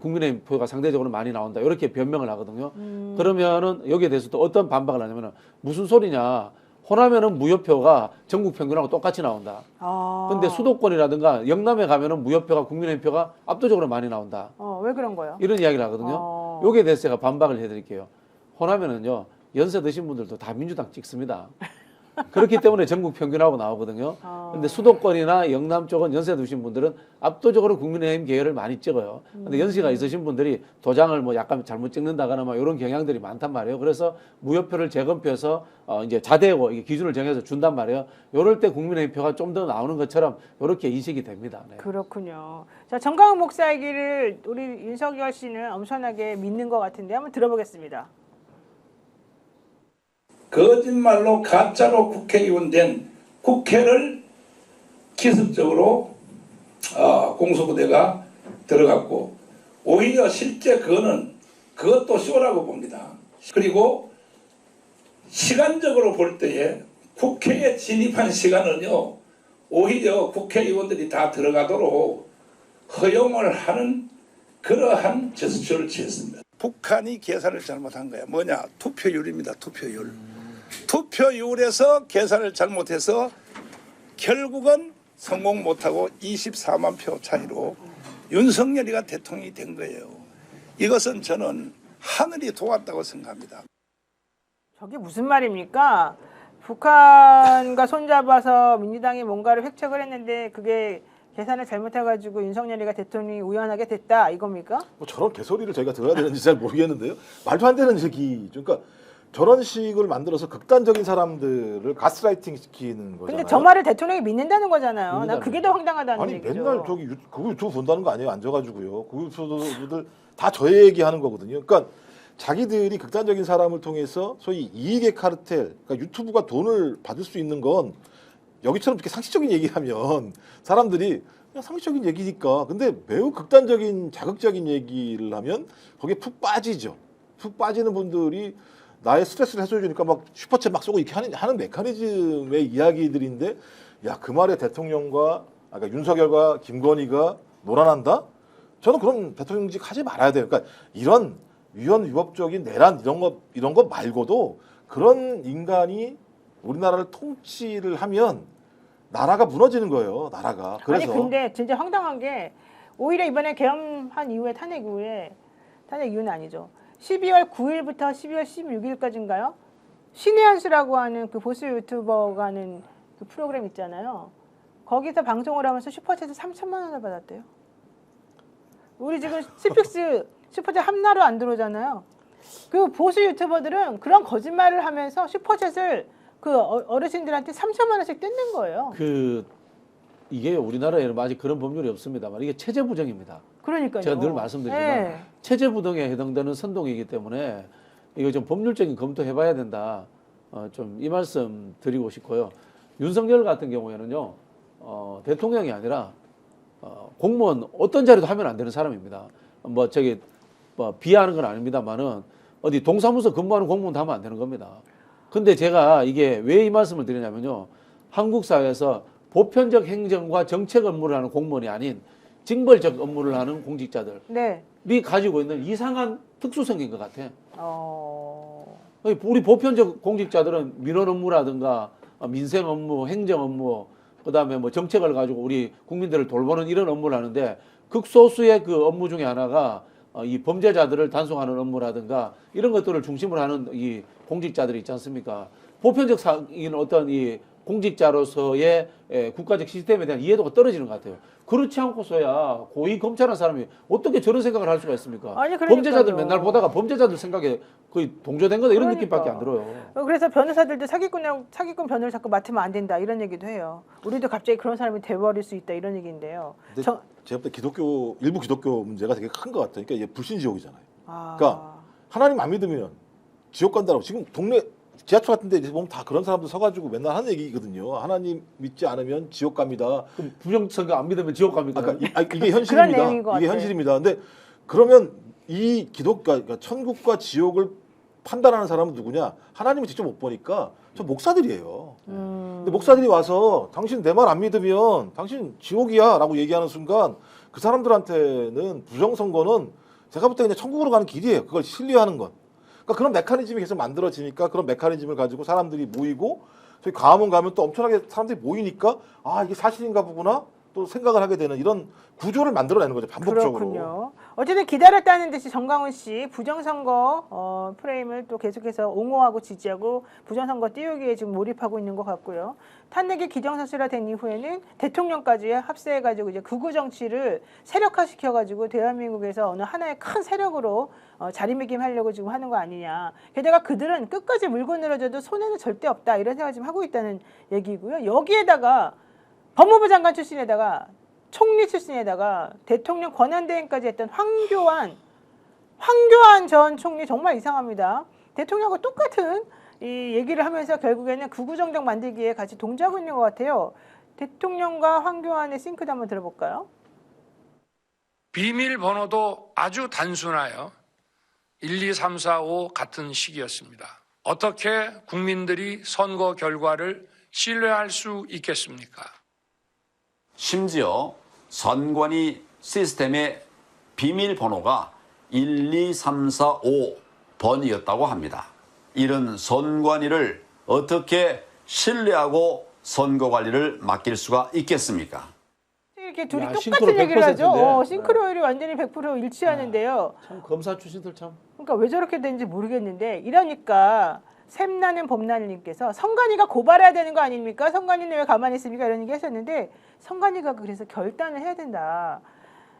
[SPEAKER 2] 국민의힘 표가 상대적으로 많이 나온다 이렇게 변명을 하거든요. 그러면은 여기에 대해서 또 어떤 반박을 하냐면은 무슨 소리냐? 호남에는 무효표가 전국 평균하고 똑같이 나온다. 근데 수도권이라든가 영남에 가면은 무효표가 국민의힘 표가 압도적으로 많이 나온다.
[SPEAKER 1] 왜 그런 거예요?
[SPEAKER 2] 이런 이야기를 하거든요. 여기에 대해서 제가 반박을 해드릴게요. 호남에는요 연세 드신 분들도 다 민주당 찍습니다. 그렇기 때문에 전국 평균하고 나오거든요. 근데 수도권이나 영남 쪽은 연세 드신 분들은 압도적으로 국민의힘 계열을 많이 찍어요. 근데 연세가 있으신 분들이 도장을 뭐 약간 잘못 찍는다거나 막 이런 경향들이 많단 말이에요. 그래서 무효표를 재검표해서 이제 자대고 이게 기준을 정해서 준단 말이에요. 요럴 때 국민의힘 표가 좀 더 나오는 것처럼 이렇게 인식이 됩니다. 네.
[SPEAKER 1] 그렇군요. 자, 정강훈 목사 얘기를 우리 윤석열 씨는 엄청나게 믿는 것 같은데 한번 들어보겠습니다.
[SPEAKER 8] 거짓말로 가짜로 국회의원 된 국회를 기습적으로 공수부대가 들어갔고 오히려 실제 그것도 쇼라고 봅니다. 그리고 시간적으로 볼 때에 국회에 진입한 시간은요 오히려 국회의원들이 다 들어가도록 허용을 하는 그러한 제스처를 취했습니다. 북한이 계산을 잘못한 거야. 뭐냐? 투표율입니다. 투표율. 투표율에서 계산을 잘못해서 결국은 성공 못하고 24만 표 차이로 윤석열이가 대통령이 된 거예요. 이것은 저는 하늘이 도왔다고 생각합니다.
[SPEAKER 1] 저게 무슨 말입니까? 북한과 손잡아서 민주당이 뭔가를 획책을 했는데 그게 계산을 잘못해가지고 윤석열이가 대통령이 우연하게 됐다 이겁니까?
[SPEAKER 3] 뭐 저런 개소리를 저희가 들어야 되는지 잘 모르겠는데요. 말도 안 되는 얘기죠. 그러니까 저런 식을 만들어서 극단적인 사람들을 가스라이팅 시키는 거잖아요.
[SPEAKER 1] 근데 저 말을 대통령이 믿는다는 거잖아요. 난
[SPEAKER 2] 믿는다는
[SPEAKER 1] 그게 더 황당하다는
[SPEAKER 3] 아니
[SPEAKER 1] 얘기죠.
[SPEAKER 3] 맨날 저기 그 유튜브 본다는 거 아니에요? 앉아가지고요. 그 유튜브들 다 저 얘기하는 거거든요. 그러니까 자기들이 극단적인 사람을 통해서 소위 이익의 카르텔, 그러니까 유튜브가 돈을 받을 수 있는 건 여기처럼 이렇게 상식적인 얘기하면 사람들이 그냥 상식적인 얘기니까. 근데 매우 극단적인 자극적인 얘기를 하면 거기에 푹 빠지죠. 푹 빠지는 분들이 나의 스트레스를 해소해주니까 막 슈퍼챗 막 쏘고 이렇게 하는 메커니즘의 이야기들인데, 야, 그 말에 대통령과, 그러니까 윤석열과 김건희가 놀아난다? 저는 그런 대통령직 하지 말아야 돼요. 그러니까 이런 위헌위법적인 내란 이런 거 말고도 그런 인간이 우리나라를 통치를 하면 나라가 무너지는 거예요. 나라가. 그래서
[SPEAKER 1] 아니 근데 진짜 황당한 게 오히려 이번에 계엄한 이후에 탄핵 이후는 아니죠. 12월 9일부터 12월 16일까지인가요? 신의 한수라고 하는 그 보수 유튜버가 하는 그 프로그램 있잖아요. 거기서 방송을 하면서 슈퍼챗을 3천만 원을 받았대요. 우리 지금 스픽스 슈퍼챗 하나로 안 들어오잖아요. 그 보수 유튜버들은 그런 거짓말을 하면서 슈퍼챗을 그 어르신들한테 3천만 원씩 뜯는 거예요.
[SPEAKER 2] 이게 우리나라에는 아직 그런 법률이 없습니다만 이게 체제 부정입니다.
[SPEAKER 1] 그러니까요.
[SPEAKER 2] 제가 늘 말씀드리지만
[SPEAKER 1] 네.
[SPEAKER 2] 체제 부정에 해당되는 선동이기 때문에 이거 좀 법률적인 검토해봐야 된다. 좀 이 말씀 드리고 싶고요. 윤석열 같은 경우에는요, 대통령이 아니라 공무원 어떤 자리도 하면 안 되는 사람입니다. 뭐 저기 뭐 비하하는 건 아닙니다만은 어디 동사무소 근무하는 공무원도 하면 안 되는 겁니다. 근데 제가 이게 왜 이 말씀을 드리냐면요. 한국 사회에서 보편적 행정과 정책 업무를 하는 공무원이 아닌 징벌적 업무를 하는 공직자들이
[SPEAKER 1] 네.
[SPEAKER 2] 가지고 있는 이상한 특수성인 것 같아요.
[SPEAKER 1] 어.
[SPEAKER 2] 우리 보편적 공직자들은 민원 업무라든가 민생 업무, 행정 업무, 그다음에 뭐 정책을 가지고 우리 국민들을 돌보는 이런 업무를 하는데 극소수의 그 업무 중에 하나가 이 범죄자들을 단속하는 업무라든가 이런 것들을 중심으로 하는 이 공직자들이 있지 않습니까? 보편적인 어떤 이 공직자로서의 국가적 시스템에 대한 이해도가 떨어지는 것 같아요. 그렇지 않고서야 고위 검찰한 사람이 어떻게 저런 생각을 할 수가 있습니까?
[SPEAKER 1] 아니, 그러니까요.
[SPEAKER 2] 범죄자들 맨날 보다가 범죄자들 생각에 거의 동조된 거다 이런
[SPEAKER 1] 그러니까.
[SPEAKER 2] 느낌밖에 안 들어요.
[SPEAKER 1] 그래서 변호사들도 사기꾼 변호를 자꾸 맡으면 안 된다 이런 얘기도 해요. 우리도 갑자기 그런 사람이 돼버릴 수 있다 이런 얘기인데요.
[SPEAKER 3] 근데 제가 볼 때 일부 기독교 문제가 되게 큰 것 같아요. 그러니까 이게 불신지옥이잖아요. 그러니까 하나님 안 믿으면 지옥 간다고. 지금 동네 지하철 같은 데 이제 보면 다 그런 사람들 서가지고 맨날 하는 얘기거든요. 하나님 믿지 않으면 지옥 갑니다.
[SPEAKER 2] 그럼 부정선거 안 믿으면 지옥 갑니까?
[SPEAKER 1] 그런
[SPEAKER 3] 이게
[SPEAKER 1] 내용인
[SPEAKER 3] 현실입니다.
[SPEAKER 1] 것
[SPEAKER 3] 이게
[SPEAKER 1] 같아.
[SPEAKER 3] 현실입니다. 근데 그러면 이 그러니까 천국과 지옥을 판단하는 사람은 누구냐? 하나님을 직접 못 보니까 저 목사들이에요. 근데 목사들이 와서 당신 내 말 안 믿으면 당신 지옥이야라고 얘기하는 순간 그 사람들한테는 부정선거는 제가 볼 때 그냥 천국으로 가는 길이에요. 그걸 신뢰하는 건. 그러니까 그런 메커니즘이 계속 만들어지니까 그런 메커니즘을 가지고 사람들이 모이고 저희 광화문 가면 또 엄청나게 사람들이 모이니까 아 이게 사실인가 보구나 또 생각을 하게 되는 이런 구조를 만들어내는 거죠. 반복적으로.
[SPEAKER 1] 그렇군요. 어쨌든 기다렸다는 듯이 정광훈 씨 부정선거 프레임을 또 계속해서 옹호하고 지지하고 부정선거 띄우기에 지금 몰입하고 있는 것 같고요. 탄핵이 기정사실화된 이후에는 대통령까지 합세해가지고 이제 극우 정치를 세력화시켜가지고 대한민국에서 어느 하나의 큰 세력으로 자리매김하려고 지금 하는 거 아니냐. 게다가 그들은 끝까지 물고 늘어져도 손해는 절대 없다 이런 생각을 지금 하고 있다는 얘기고요. 여기에다가 법무부 장관 출신에다가 총리 출신에다가 대통령 권한대행까지 했던 황교안 전 총리 정말 이상합니다. 대통령하고 똑같은 이 얘기를 하면서 결국에는 극우정당 만들기에 같이 동조하고 있는 것 같아요. 대통령과 황교안의 싱크도 한번 들어볼까요?
[SPEAKER 9] 비밀번호도 아주 단순하여 1, 2, 3, 4, 5 같은 식이었습니다. 어떻게 국민들이 선거 결과를 신뢰할 수 있겠습니까?
[SPEAKER 10] 심지어 선관위 시스템의 비밀번호가 1, 2, 3, 4, 5번이었다고 합니다. 이런 선관위를 어떻게 신뢰하고 선거관리를 맡길 수가 있겠습니까?
[SPEAKER 1] 이렇게 둘이
[SPEAKER 2] 야,
[SPEAKER 1] 똑같은
[SPEAKER 2] 싱크로
[SPEAKER 1] 얘기를 하죠.
[SPEAKER 2] 100%인데.
[SPEAKER 1] 싱크로율이 완전히 100% 일치하는데요.
[SPEAKER 2] 참 검사 출신들 참.
[SPEAKER 1] 그러니까 왜 저렇게 되는지 모르겠는데 이러니까 샘나는 봄나는님께서 성관이가 고발해야 되는 거 아닙니까? 성관이는 왜 가만히 있습니까? 이런 얘기 하셨는데 성관이가 그래서 결단을 해야 된다.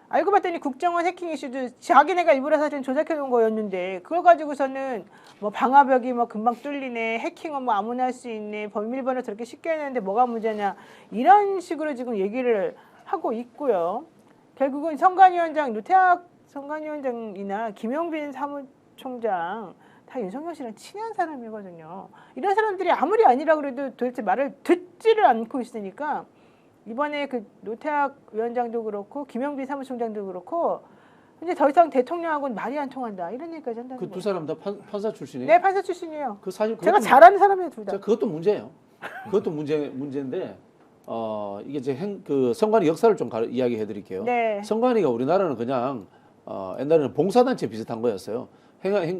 [SPEAKER 1] 알고 봤더니 국정원 해킹 이슈도 자기네가 일부러 사실 조작해 놓은 거였는데 그걸 가지고서는 뭐 방화벽이 뭐 금방 뚫리네, 해킹은 뭐 아무나 할 수 있네, 비밀번호 저렇게 쉽게 해내는데 뭐가 문제냐 이런 식으로 지금 얘기를 하고 있고요. 결국은 선관위원장 노태학 선관위원장이나 김용빈 사무총장 다 윤석열 씨랑 친한 사람이거든요. 이런 사람들이 아무리 아니라 그래도 도대체 말을 듣지를 않고 있으니까 이번에 그 노태학 위원장도 그렇고 김영빈 사무총장도 그렇고 이제 더 이상 대통령하고는 말이 안 통한다 이런 얘기까지 한다는
[SPEAKER 2] 그
[SPEAKER 1] 거예요.
[SPEAKER 2] 두 사람 다 판사 출신이에요?
[SPEAKER 1] 네, 판사 출신이에요.
[SPEAKER 2] 그 사실
[SPEAKER 1] 제가
[SPEAKER 2] 그것도
[SPEAKER 1] 잘하는 사람이에요, 둘 다.
[SPEAKER 2] 그것도 문제예요. 그것도 문제인데 이게 이제 그 선관위 역사를 좀 이야기해 드릴게요.
[SPEAKER 1] 네.
[SPEAKER 2] 선관위가 우리나라는 그냥 옛날에는 봉사단체 비슷한 거였어요.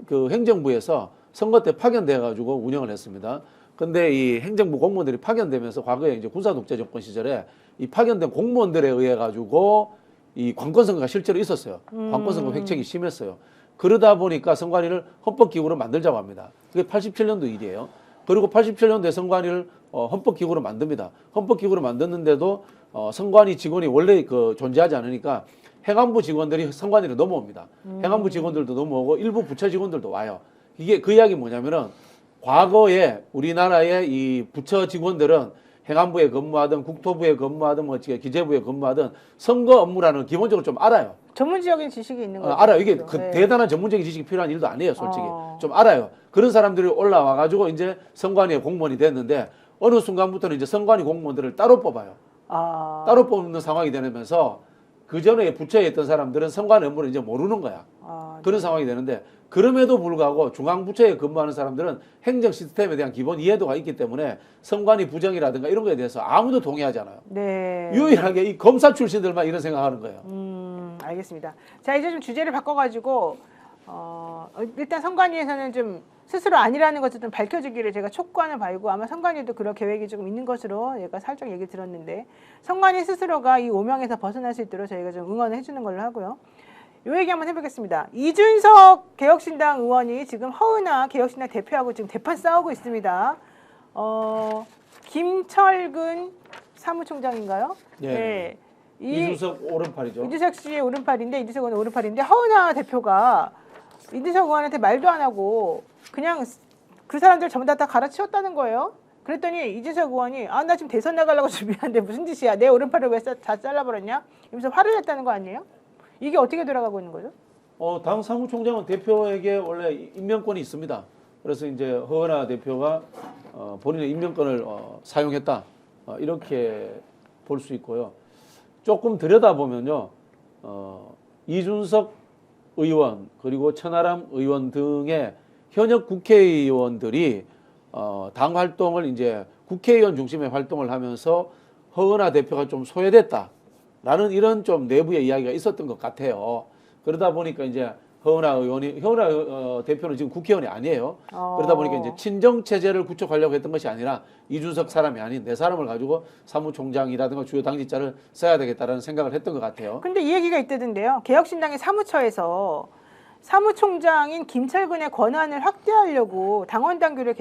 [SPEAKER 2] 그 행정부에서 선거 때 파견돼 가지고 운영을 했습니다. 근데 이 행정부 공무원들이 파견되면서 과거에 이제 군사 독재 정권 시절에 이 파견된 공무원들에 의해 가지고 이 관권 선거가 실제로 있었어요. 관권 선거 획책이 심했어요. 그러다 보니까 선관위를 헌법기구로 만들자고 합니다. 그게 87년도 일이에요. 그리고 87년도에 선관위를 헌법기구로 만듭니다. 헌법기구로 만드는데도 선관위 직원이 원래 그 존재하지 않으니까 행안부 직원들이 선관위로 넘어옵니다. 행안부 직원들도 넘어오고 일부 부처 직원들도 와요. 이게 그 이야기 뭐냐면은 과거에 우리나라의 이 부처 직원들은 행안부에 근무하든 국토부에 근무하든 뭐 기재부에 근무하든 선거 업무라는 기본적으로 좀 알아요.
[SPEAKER 1] 전문지역인 지식이 있는 거죠.
[SPEAKER 2] 알아요. 이게 그
[SPEAKER 1] 네.
[SPEAKER 2] 대단한 전문적인 지식이 필요한 일도 아니에요, 솔직히. 좀 알아요. 그런 사람들이 올라와 가지고 이제 선관위의 공무원이 됐는데 어느 순간부터는 이제 선관위 공무원들을 따로 뽑아요. 따로 뽑는 상황이 되면서 그 전에 부처에 있던 사람들은 선관위 업무를 이제 모르는 거야. 그런 상황이 되는데 그럼에도 불구하고 중앙부처에 근무하는 사람들은 행정 시스템에 대한 기본 이해도가 있기 때문에 선관위 부정이라든가 이런 거에 대해서 아무도 동의하잖아요.
[SPEAKER 1] 네.
[SPEAKER 2] 유일하게 이 검사 출신들만 이런 생각하는 거예요.
[SPEAKER 1] 알겠습니다. 자, 이제 좀 주제를 바꿔가지고 일단 선관위에서는 좀 스스로 아니라는 것을 좀 밝혀주기를 제가 촉구하는 바이고 아마 선관위도 그런 계획이 조금 있는 것으로 얘가 살짝 얘기 들었는데 선관위 스스로가 이 오명에서 벗어날 수 있도록 저희가 좀 응원을 해주는 걸로 하고요. 요 얘기 한번 해보겠습니다. 이준석 개혁신당 의원이 지금 허은하 개혁신당 대표하고 지금 대판 싸우고 있습니다. 김철근 사무총장인가요?
[SPEAKER 2] 네. 이준석 오른팔이죠.
[SPEAKER 1] 이준석 씨의 오른팔인데 이준석 의원의 오른팔인데 허은하 대표가 이준석 의원한테 말도 안 하고 그냥 그 사람들 전부 다 갈아치웠다는 거예요. 그랬더니 이준석 의원이 나 지금 대선 나가려고 준비하는데 무슨 짓이야. 내 오른팔을 왜 다 잘라버렸냐? 이러면서 화를 냈다는 거 아니에요? 이게 어떻게 돌아가고 있는 거죠?
[SPEAKER 2] 당 사무총장은 대표에게 원래 임명권이 있습니다. 그래서 이제 허은하 대표가 본인의 임명권을 사용했다. 이렇게 볼 수 있고요. 조금 들여다보면요. 이준석 의원 그리고 천하람 의원 등의 현역 국회의원들이 당 활동을 이제 국회의원 중심의 활동을 하면서 허은하 대표가 좀 소외됐다라는 이런 좀 내부의 이야기가 있었던 것 같아요. 그러다 보니까 이제 허은하 대표는 지금 국회의원이 아니에요. 그러다 보니까 이제 친정 체제를 구축하려고 했던 것이 아니라 이준석 사람이 아닌 내 사람을 가지고 사무총장이라든가 주요 당직자를 써야 되겠다라는 생각을 했던 것 같아요.
[SPEAKER 1] 근데 이 얘기가 있다던데요. 개혁신당의 사무처에서 사무총장인 김철근의 권한을 확대하려고 당원 당규를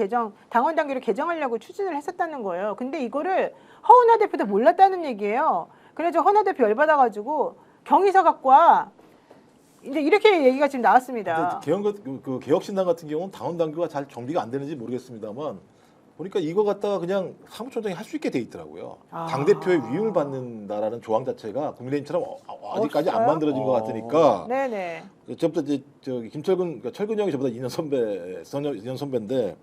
[SPEAKER 1] 개정하려고 추진을 했었다는 거예요. 근데 이거를 허은하 대표도 몰랐다는 얘기예요. 그래서 허은하 대표 열받아가지고 경위서 갖고 와. 이제 이렇게 얘기가 지금 나왔습니다.
[SPEAKER 3] 개혁신당 같은 경우는 당원 당규가 잘 정비가 안 되는지 모르겠습니다만 보니까 이거 갖다가 그냥 사무총장이 할 수 있게 돼 있더라고요. 당 대표의 위임을 받는다라는 조항 자체가 국민의힘처럼 아직까지 안 만들어진 것 같으니까.
[SPEAKER 1] 네네.
[SPEAKER 3] 저보다 이제 김철근 철근 형이 저보다 2년 선배인데,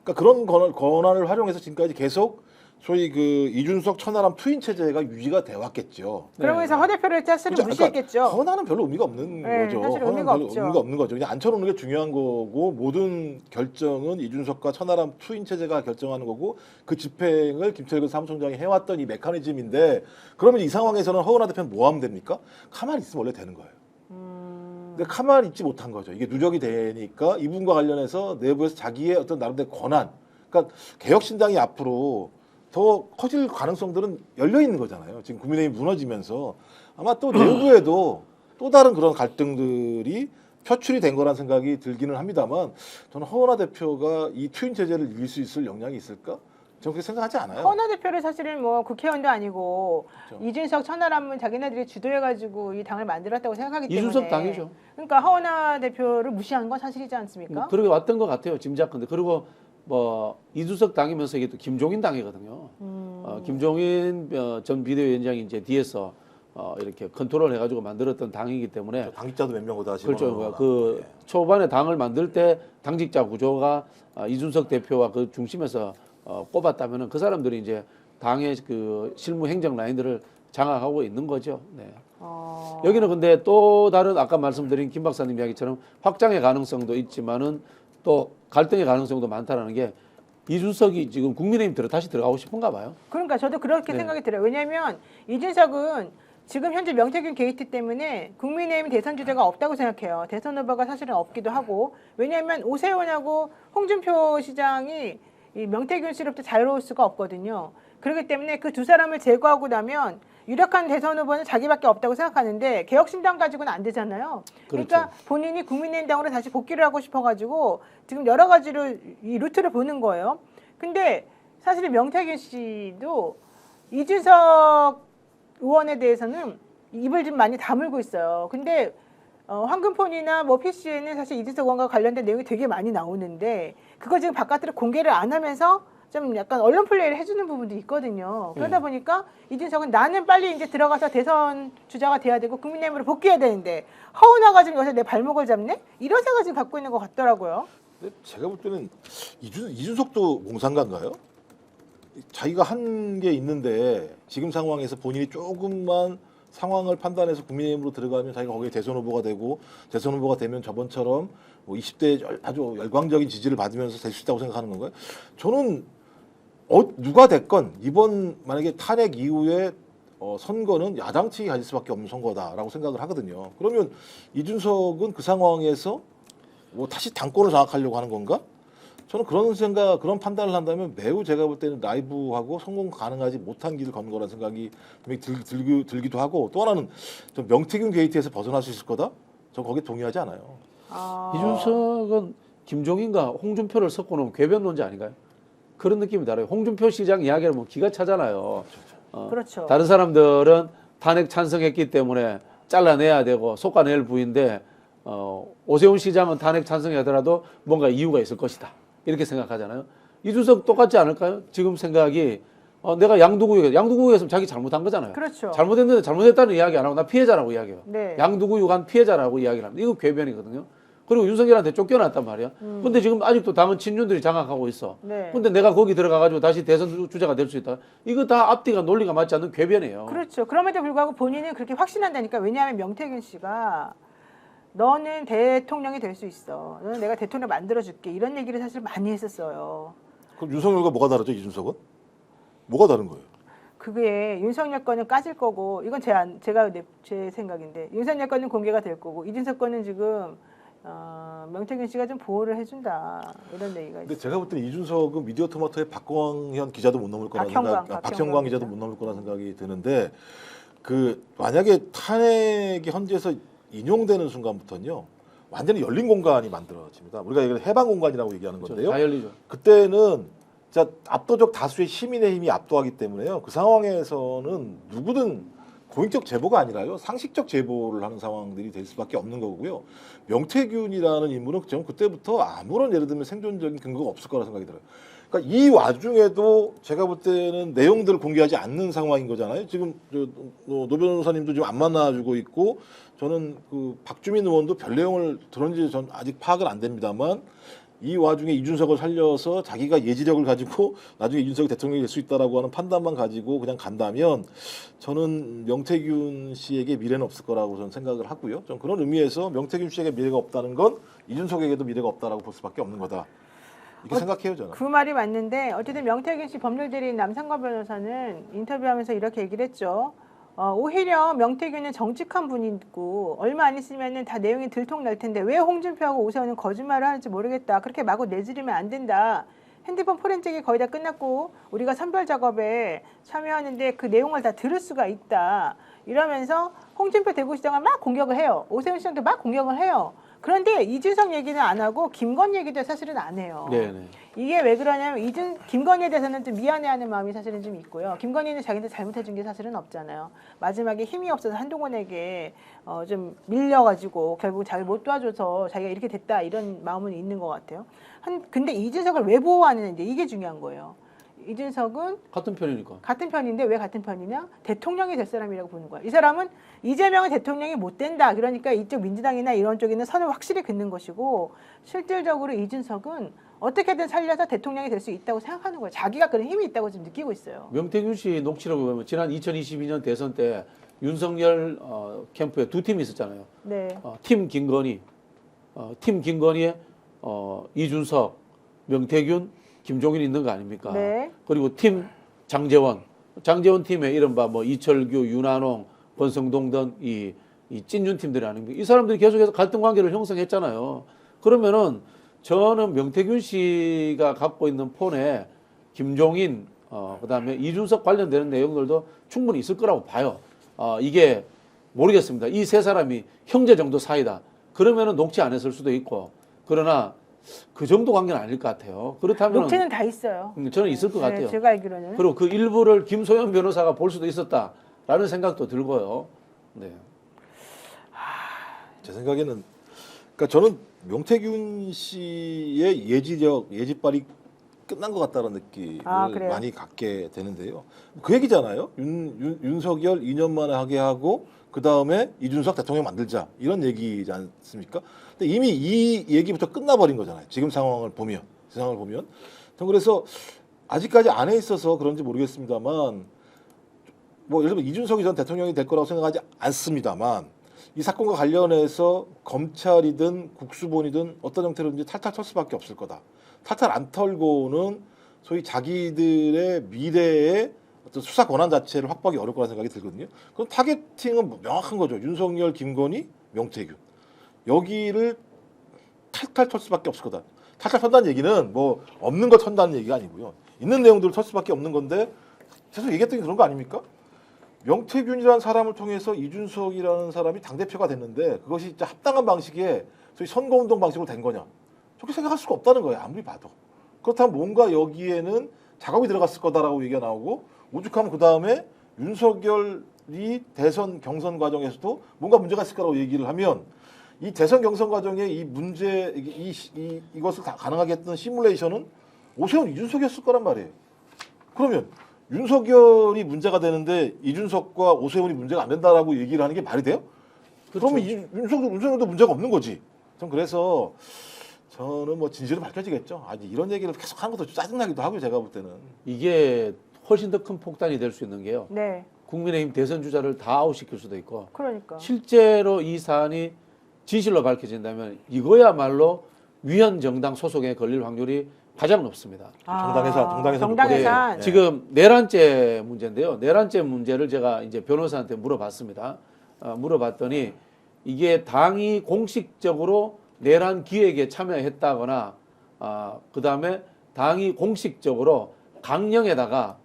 [SPEAKER 3] 그러니까 그런 권한을 활용해서 지금까지 계속 소위 그 이준석 천하람 투인 체제가 유지가 돼 왔겠죠.
[SPEAKER 1] 그러면서 허 대표를 사실은
[SPEAKER 3] 그렇죠?
[SPEAKER 1] 무시했겠죠.
[SPEAKER 3] 그러니까 권한은 별로 의미가 없는 거죠.
[SPEAKER 1] 사실 의미가 없죠.
[SPEAKER 3] 의미가 없는 거죠. 그냥 앉혀놓는 게 중요한 거고 모든 결정은 이준석과 천하람 투인 체제가 결정하는 거고 그 집행을 김철근 사무총장이 해왔던 이 메커니즘인데 그러면 이 상황에서는 허은하 대표는 뭐 하면 됩니까? 가만히 있으면 원래 되는 거예요. 근데 가만히 있지 못한 거죠. 이게 누적이 되니까 이분과 관련해서 내부에서 자기의 어떤 나름대로 권한, 그러니까 개혁신당이 앞으로 더 커질 가능성들은 열려 있는 거잖아요. 지금 국민의힘이 무너지면서 아마 또 내부에도 또 다른 그런 갈등들이 표출이 된 거란 생각이 들기는 합니다만 저는 허은하 대표가 이 투인 체제를 이길 수 있을 역량이 있을까? 저는 그렇게 생각하지 않아요.
[SPEAKER 1] 허은하 대표를 사실은 뭐 국회의원도 아니고
[SPEAKER 3] 그렇죠.
[SPEAKER 1] 이준석 천하람은 자기네들이 주도해가지고 이 당을 만들었다고 생각하기 때문에
[SPEAKER 2] 이준석 당이죠.
[SPEAKER 1] 그러니까 허은하 대표를 무시한 건 사실이지 않습니까?
[SPEAKER 2] 그렇게 왔던 것 같아요. 짐작컨대. 그리고 뭐 이준석 당이면서 이게 또 김종인 당이거든요. 김종인 전 비대위원장이 이제 뒤에서 이렇게 컨트롤 해가지고 만들었던 당이기 때문에
[SPEAKER 3] 당직자도 몇 명 오다
[SPEAKER 2] 그렇죠. 그 초반에 당을 만들 때 당직자 구조가 이준석 대표와 그 중심에서 꼽았다면은 그 사람들이 이제 당의 그 실무 행정 라인들을 장악하고 있는 거죠. 네. 여기는 근데 또 다른 아까 말씀드린 김 박사님 이야기처럼 확장의 가능성도 있지만은 또 갈등의 가능성도 많다라는 게 이준석이 지금 국민의힘 다시 들어가고 싶은가 봐요.
[SPEAKER 1] 그러니까 저도 그렇게
[SPEAKER 2] 네.
[SPEAKER 1] 생각이 들어요. 왜냐하면 이준석은 지금 현재 명태균 게이트 때문에 국민의힘 대선 주자가 없다고 생각해요. 대선 후보가 사실은 없기도 하고 왜냐하면 오세훈하고 홍준표 시장이 이 명태균 씨로부터 자유로울 수가 없거든요. 그렇기 때문에 그 두 사람을 제거하고 나면 유력한 대선 후보는 자기밖에 없다고 생각하는데 개혁신당 가지고는 안 되잖아요. 그러니까
[SPEAKER 2] 그렇죠.
[SPEAKER 1] 본인이 국민의힘당으로 다시 복귀를 하고 싶어가지고 지금 여러 가지로 이 루트를 보는 거예요. 근데 사실은 명태균 씨도 이준석 의원에 대해서는 입을 좀 많이 다물고 있어요. 근데 황금폰이나 뭐 PC에는 사실 이준석 의원과 관련된 내용이 되게 많이 나오는데 그거 지금 바깥으로 공개를 안 하면서 좀 약간 언론 플레이를 해주는 부분도 있거든요. 그러다 보니까 이준석은 나는 빨리 이제 들어가서 대선 주자가 돼야 되고 국민의힘으로 복귀해야 되는데 허은하가 지금 여기서 내 발목을 잡네? 이런 생각을 지금 갖고 있는 것 같더라고요.
[SPEAKER 3] 근데 제가 볼 때는 이준석도 공상가인가요? 자기가 한 게 있는데 지금 상황에서 본인이 조금만 상황을 판단해서 국민의힘으로 들어가면 자기가 거기에 대선 후보가 되고 대선 후보가 되면 저번처럼 뭐 20대 아주 열광적인 지지를 받으면서 될 수 있다고 생각하는 건가요? 저는 누가 됐건 이번 만약에 탄핵 이후에 선거는 야당 측이 가질 수밖에 없는 선거다라고 생각을 하거든요. 그러면 이준석은 그 상황에서 뭐 다시 당권을 장악하려고 하는 건가? 저는 그런 판단을 한다면 매우 제가 볼 때는 라이브하고 성공 가능하지 못한 길을 건 거라는 생각이 들기도 하고, 또 하나는 좀 명태균 게이트에서 벗어날 수 있을 거다? 저 거기에 동의하지 않아요.
[SPEAKER 2] 이준석은 김종인과 홍준표를 섞어놓은 궤변론자 아닌가요? 그런 느낌이 달아요. 홍준표 시장 이야기를 뭐 기가 차잖아요.
[SPEAKER 1] 그렇죠.
[SPEAKER 2] 다른 사람들은 탄핵 찬성했기 때문에 잘라내야 되고 솎아낼 부인데 오세훈 시장은 탄핵 찬성하더라도 뭔가 이유가 있을 것이다. 이렇게 생각하잖아요. 이준석 똑같지 않을까요? 지금 생각이 내가 양두구역이었으면 자기 잘못한 거잖아요.
[SPEAKER 1] 그렇죠.
[SPEAKER 2] 잘못했는데 잘못했다는 이야기 안 하고 나 피해자라고 이야기해요.
[SPEAKER 1] 네.
[SPEAKER 2] 양두구역한 피해자라고 이야기를 합니다. 이거 궤변이거든요. 그리고 윤석열한테 쫓겨났단 말이야. 근데 지금 아직도 당은 친윤들이 장악하고 있어.
[SPEAKER 1] 네.
[SPEAKER 2] 근데 내가 거기 들어가가지고 다시 대선 주자가 될 수 있다. 이거 다 앞뒤가 논리가 맞지 않는 궤변이에요.
[SPEAKER 1] 그렇죠. 그럼에도 불구하고 본인은 그렇게 확신한다니까. 왜냐하면 명태균 씨가 너는 대통령이 될 수 있어. 너는 내가 대통령 만들어줄게. 이런 얘기를 사실 많이 했었어요.
[SPEAKER 3] 그럼 윤석열과 뭐가 다르죠, 이준석은? 뭐가 다른 거예요?
[SPEAKER 1] 그게 윤석열 거는 까질 거고, 이건 제 생각인데, 윤석열 거는 공개가 될 거고, 이준석 거는 지금 명태균 씨가 좀 보호를 해준다, 이런 얘기가
[SPEAKER 3] 근데
[SPEAKER 1] 있어요.
[SPEAKER 3] 제가 볼 때는 이준석은 미디어 토마토의 박광현 기자도 못 넘을 거라는 박형광 기자도 못 넘을 거라는 생각이 드는데, 그 만약에 탄핵이 헌재에서 인용되는 순간부터는요, 완전히 열린 공간이 만들어집니다. 우리가 이걸 해방 공간이라고 얘기하는 건데요.
[SPEAKER 2] 다 열리죠.
[SPEAKER 3] 그때는 진짜 압도적 다수의 시민의 힘이 압도하기 때문에요. 그 상황에서는 누구든 고의적 제보가 아니라요, 상식적 제보를 하는 상황들이 될 수밖에 없는 거고요. 명태균이라는 인물은 저는 그때부터 아무런 예를 들면 생존적인 근거가 없을 거라 생각이 들어요. 그러니까 이 와중에도 제가 볼 때는 내용들을 공개하지 않는 상황인 거잖아요. 지금 노 변호사님도 지금 안 만나주고 있고, 저는 그 박주민 의원도 별 내용을 들었는지 전 아직 파악은 안 됩니다만, 이 와중에 이준석을 살려서 자기가 예지력을 가지고 나중에 이준석이 대통령이 될 수 있다라고 하는 판단만 가지고 그냥 간다면, 저는 명태균 씨에게 미래는 없을 거라고 저는 생각을 하고요. 좀 그런 의미에서 명태균 씨에게 미래가 없다는 건 이준석에게도 미래가 없다라고 볼 수밖에 없는 거다, 이렇게 생각해요, 저는.
[SPEAKER 1] 그 말이 맞는데, 어쨌든 명태균 씨 법률대리인 남상권 변호사는 인터뷰하면서 이렇게 얘기를 했죠. 오히려 명태균은 정직한 분이고 얼마 안 있으면은 다 내용이 들통날 텐데 왜 홍준표하고 오세훈은 거짓말을 하는지 모르겠다. 그렇게 마구 내지르면 안 된다. 핸드폰 포렌식이 거의 다 끝났고 우리가 선별 작업에 참여하는데 그 내용을 다 들을 수가 있다. 이러면서 홍준표 대구시장을 막 공격을 해요. 오세훈 시장도 막 공격을 해요. 그런데 이준석 얘기는 안 하고 김건희 얘기도 사실은 안 해요.
[SPEAKER 2] 네네.
[SPEAKER 1] 이게 왜 그러냐면 김건희에 대해서는 좀 미안해하는 마음이 사실은 좀 있고요. 김건희는 자기한테 잘못해준 게 사실은 없잖아요. 마지막에 힘이 없어서 한동훈에게 좀 밀려가지고 결국 자기를 못 도와줘서 자기가 이렇게 됐다, 이런 마음은 있는 것 같아요. 근데 이준석을 왜 보호하느냐, 이게 중요한 거예요. 이준석은
[SPEAKER 2] 같은 편이니까.
[SPEAKER 1] 같은 편인데 왜 같은 편이냐? 대통령이 될 사람이라고 보는 거야. 이 사람은 이재명은 대통령이 못 된다. 그러니까 이쪽 민주당이나 이런 쪽에는 선을 확실히 긋는 것이고, 실질적으로 이준석은 어떻게든 살려서 대통령이 될 수 있다고 생각하는 거예요. 자기가 그런 힘이 있다고 지금 느끼고 있어요.
[SPEAKER 2] 명태균 씨 녹취록을 보면 지난 2022년 대선 때 윤석열 캠프에 두 팀이 있었잖아요.
[SPEAKER 1] 네.
[SPEAKER 2] 팀 김건희, 팀 김건희에 이준석, 명태균, 김종인 있는 거 아닙니까?
[SPEAKER 1] 네.
[SPEAKER 2] 그리고 팀 장제원 팀에 이른바 뭐 이철규, 윤한홍, 권성동 등 이 찐윤 팀들이 아닙니까? 이 사람들이 계속해서 갈등 관계를 형성했잖아요. 그러면은 저는 명태균 씨가 갖고 있는 폰에 김종인, 그다음에 이준석 관련되는 내용들도 충분히 있을 거라고 봐요. 이게 모르겠습니다. 이 세 사람이 형제 정도 사이다. 그러면은 녹취 안 했을 수도 있고, 그러나 그 정도 관계는 아닐 것 같아요. 그렇다면
[SPEAKER 1] 녹취는 다 있어요.
[SPEAKER 2] 저는 있을 것 같아요.
[SPEAKER 1] 제가 알기로는.
[SPEAKER 2] 그리고 그 일부를 김소연 변호사가 볼 수도 있었다라는 생각도 들고요. 네.
[SPEAKER 3] 제 생각에는, 그러니까 저는 명태균 씨의 예지빨이 끝난 것 같다는 느낌을 많이 갖게 되는데요. 그 얘기잖아요. 윤석열 2년 만에 하게 하고 그 다음에 이준석 대통령 만들자, 이런 얘기지 않습니까? 근데 이미 이 얘기부터 끝나버린 거잖아요. 지금 상황을 보면. 그래서 아직까지 안에 있어서 그런지 모르겠습니다만, 뭐 예를 들면 이준석이 전 대통령이 될 거라고 생각하지 않습니다만 이 사건과 관련해서 검찰이든 국수본이든 어떤 형태로든지 탈탈 털 수밖에 없을 거다. 탈탈 안 털고는 소위 자기들의 미래의 어떤 수사 권한 자체를 확보하기 어려울 거라는 생각이 들거든요. 그럼 타겟팅은 명확한 거죠. 윤석열, 김건희, 명태균. 여기를 탈탈 털 수밖에 없을 거다. 탈탈 턴다는 얘기는 뭐 없는 거 턴다는 얘기가 아니고요. 있는 내용들을 털 수밖에 없는 건데 계속 얘기했던 게 그런 거 아닙니까? 명태균이라는 사람을 통해서 이준석이라는 사람이 당대표가 됐는데 그것이 진짜 합당한 방식의 소위 선거운동 방식으로 된 거냐. 저렇게 생각할 수가 없다는 거예요. 아무리 봐도. 그렇다면 뭔가 여기에는 작업이 들어갔을 거다라고 얘기가 나오고 오죽하면 그다음에 윤석열이 대선 경선 과정에서도 뭔가 문제가 있을 거라고 얘기를 하면 이 대선 경선 과정에 이 문제 이것을 다 가능하게 했던 시뮬레이션은 오세훈 이준석이었을 거란 말이에요. 그러면 윤석열이 문제가 되는데 이준석과 오세훈이 문제가 안 된다라고 얘기를 하는 게 말이 돼요? 그러면 윤석열도 문제가 없는 거지. 전 그래서 저는 뭐 진실은 밝혀지겠죠. 아니 이런 얘기를 계속 하는 것도 좀 짜증나기도 하고요. 제가 볼 때는.
[SPEAKER 2] 이게 훨씬 더 큰 폭탄이 될 수 있는 게요.
[SPEAKER 1] 네.
[SPEAKER 2] 국민의힘 대선 주자를 다 아웃시킬 수도 있고
[SPEAKER 1] 그러니까.
[SPEAKER 2] 실제로 이 사안이 진실로 밝혀진다면 이거야말로 위헌 정당 소속에 걸릴 확률이 가장 높습니다.
[SPEAKER 3] 정당
[SPEAKER 1] 해산.
[SPEAKER 2] 네. 지금 내란죄 문제인데요. 내란죄 문제를 제가 이제 변호사한테 물어봤습니다. 물어봤더니 이게 당이 공식적으로 내란 기획에 참여했다거나 그 다음에 당이 공식적으로 강령에다가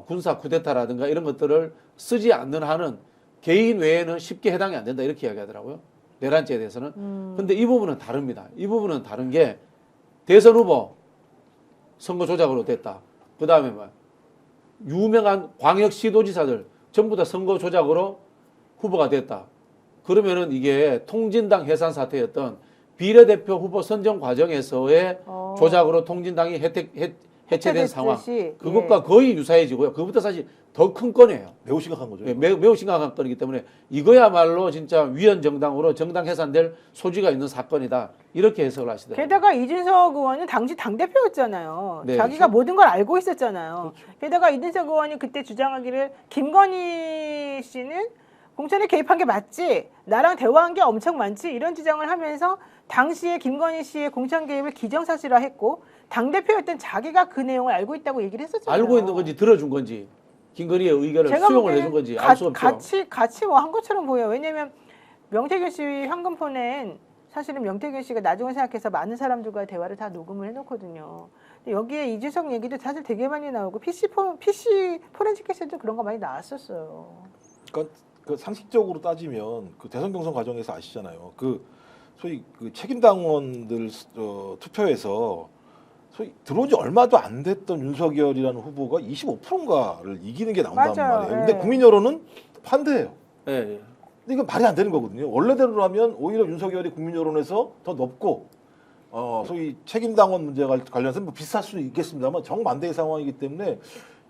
[SPEAKER 2] 군사 쿠데타라든가 이런 것들을 쓰지 않는 한은 개인 외에는 쉽게 해당이 안 된다 이렇게 이야기하더라고요. 내란죄에 대해서는. 근데 이 부분은 다릅니다. 이 부분은 다른 게 대선 후보 선거 조작으로 됐다. 그 다음에 뭐 유명한 광역시도지사들 전부 다 선거 조작으로 후보가 됐다. 그러면은 이게 통진당 해산 사태였던 비례대표 후보 선정 과정에서의 조작으로 통진당이 해체된 상황. 그것과 거의 유사해지고요. 그것보다 사실 더 큰 건이에요.
[SPEAKER 3] 매우 심각한 거죠.
[SPEAKER 2] 네, 매우 심각한 건이기 때문에 이거야말로 진짜 위헌 정당으로 정당 해산될 소지가 있는 사건이다. 이렇게 해석을 하시더라고요.
[SPEAKER 1] 게다가 이준석 의원은 당시 당대표였잖아요.
[SPEAKER 2] 네,
[SPEAKER 1] 자기가
[SPEAKER 2] 그렇죠.
[SPEAKER 1] 모든 걸 알고 있었잖아요.
[SPEAKER 3] 그렇죠.
[SPEAKER 1] 게다가 이준석 의원이 그때 주장하기를 김건희 씨는 공천에 개입한 게 맞지? 나랑 대화한 게 엄청 많지? 이런 주장을 하면서 당시에 김건희 씨의 공천 개입을 기정사실화했고 당대표였던 자기가 그 내용을 알고 있다고 얘기를 했었잖아요.
[SPEAKER 2] 알고 있는 건지 들어준 건지 김건희의 의견을 수용을 해준 건지 알 수 없죠.
[SPEAKER 1] 같이 뭐 한 것처럼 보여요. 왜냐하면 명태균 씨 황금폰엔 사실은 명태균 씨가 나중에 생각해서 많은 사람들과 대화를 다 녹음을 해놓거든요. 근데 여기에 이준석 얘기도 사실 되게 많이 나오고 PC 포렌식 캐스도 그런 거 많이 나왔었어요.
[SPEAKER 3] 그러니까 그 상식적으로 따지면 그 대선 경선 과정에서 아시잖아요. 그 소위 그 책임 당원들 투표에서 소위 들어온 지 얼마도 안 됐던 윤석열이라는 후보가 25%인가를 이기는 게 나온단
[SPEAKER 1] 맞아요.
[SPEAKER 3] 말이에요.
[SPEAKER 1] 네.
[SPEAKER 3] 근데 국민 여론은 반대예요.
[SPEAKER 2] 예, 예.
[SPEAKER 3] 근데 이건 말이 안 되는 거거든요. 원래대로라면 오히려 윤석열이 국민 여론에서 더 높고 소위 책임 당원 문제와 관련해서 뭐 비슷할 수는 있겠습니다만 정반대의 상황이기 때문에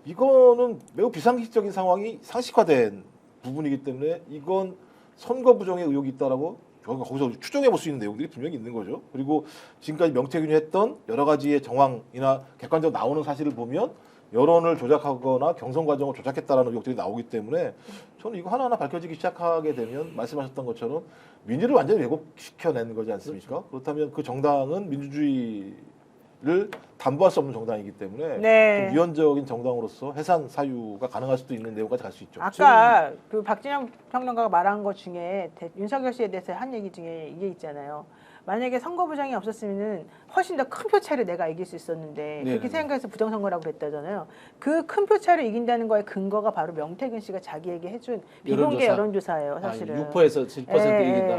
[SPEAKER 3] 이거는 매우 비상식적인 상황이 상식화된 부분이기 때문에 이건 선거 부정의 의혹이 있다라고 거기서 추정해 볼 수 있는 내용들이 분명히 있는 거죠. 그리고 지금까지 명태균이 했던 여러 가지의 정황이나 객관적으로 나오는 사실을 보면 여론을 조작하거나 경선 과정을 조작했다라는 의혹들이 나오기 때문에 저는 이거 하나하나 밝혀지기 시작하게 되면 말씀하셨던 것처럼 민주를 완전히 왜곡시켜낸 거지 않습니까? 그렇다면 그 정당은 민주주의를 담보할 수 없는 정당이기 때문에
[SPEAKER 1] 네.
[SPEAKER 3] 좀 위헌적인 정당으로서 해산 사유가 가능할 수도 있는 내용까지 갈 수 있죠.
[SPEAKER 1] 아까 그 박진영 평론가가 말한 것 중에 윤석열 씨에 대해서 한 얘기 중에 이게 있잖아요. 만약에 선거 부정이 없었으면은 훨씬 더 큰 표 차이로 내가 이길 수 있었는데
[SPEAKER 2] 네.
[SPEAKER 1] 그렇게 생각해서 부정선거라고 그랬다잖아요. 그 큰 표 차이로 이긴다는 거에 근거가 바로 명태균 씨가 자기에게 해준 비공개 여론조사예요, 사실은.
[SPEAKER 2] 6%에서 7% 이긴다.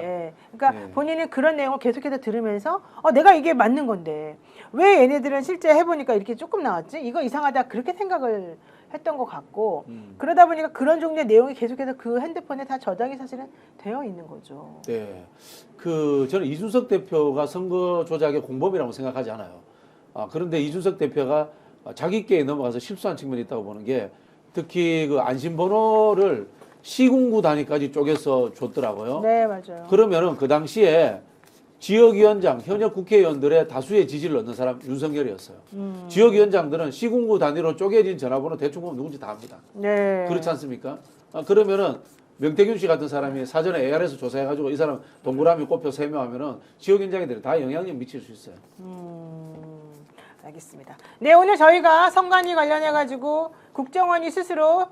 [SPEAKER 1] 그러니까
[SPEAKER 2] 네.
[SPEAKER 1] 본인은 그런 내용을 계속해서 들으면서 내가 이게 맞는 건데 왜 얘네들은 실제 해보니까 이렇게 조금 나왔지? 이거 이상하다 그렇게 생각을 했던 것 같고 그러다 보니까 그런 종류의 내용이 계속해서 그 핸드폰에 다 저장이 사실은 되어 있는 거죠.
[SPEAKER 2] 네, 저는 이준석 대표가 선거 조작의 공범이라고 생각하지 않아요. 그런데 이준석 대표가 자기께에 넘어가서 실수한 측면이 있다고 보는 게 특히 그 안심번호를 시군구 단위까지 쪼개서 줬더라고요.
[SPEAKER 1] 네, 맞아요.
[SPEAKER 2] 그러면은 그 당시에 지역위원장, 현역 국회의원들의 다수의 지지를 얻는 사람 윤석열이었어요. 지역위원장들은 시군구 단위로 쪼개진 전화번호 대충 보면 누군지 다 압니다.
[SPEAKER 1] 네.
[SPEAKER 2] 그렇지 않습니까? 그러면은 명태균 씨 같은 사람이 사전에 AR에서 조사해가지고 이 사람 동그라미 꼽혀 세명하면은 지역위원장들이 다 영향력 미칠 수 있어요.
[SPEAKER 1] 알겠습니다. 네, 오늘 저희가 선관위 관련해가지고 국정원이 스스로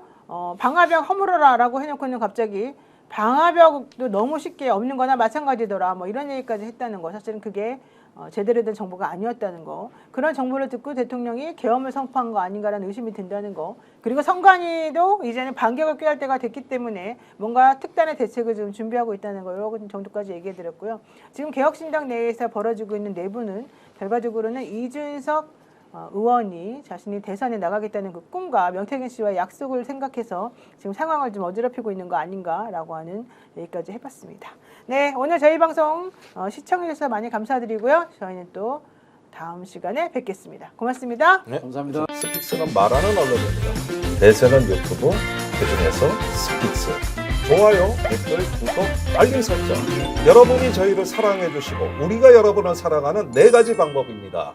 [SPEAKER 1] 방화벽 허물어라라고 해놓고는 갑자기 방화벽도 너무 쉽게 없는 거나 마찬가지더라 뭐 이런 얘기까지 했다는 거, 사실은 그게 제대로 된 정보가 아니었다는 거, 그런 정보를 듣고 대통령이 계엄을 선포한 거 아닌가라는 의심이 든다는 거, 그리고 선관위도 이제는 반격을 꾀할 때가 됐기 때문에 뭔가 특단의 대책을 좀 준비하고 있다는 거, 이런 정도까지 얘기해드렸고요. 지금 개혁신당 내에서 벌어지고 있는 내부는 결과적으로는 이준석 의원이 자신이 대선에 나가겠다는 그 꿈과 명태균 씨와의 약속을 생각해서 지금 상황을 좀 어지럽히고 있는 거 아닌가라고 하는 얘기까지 해봤습니다. 네, 오늘 저희 방송 시청해주셔서 많이 감사드리고요. 저희는 또 다음 시간에 뵙겠습니다. 고맙습니다.
[SPEAKER 3] 네.
[SPEAKER 2] 감사합니다.
[SPEAKER 11] 스픽스는 말하는 언론입니다. 대세는 유튜브, 그중에서 스픽스. 좋아요, 댓글, 구독, 알림 설정. 여러분이 저희를 사랑해 주시고 우리가 여러분을 사랑하는 4가지 방법입니다.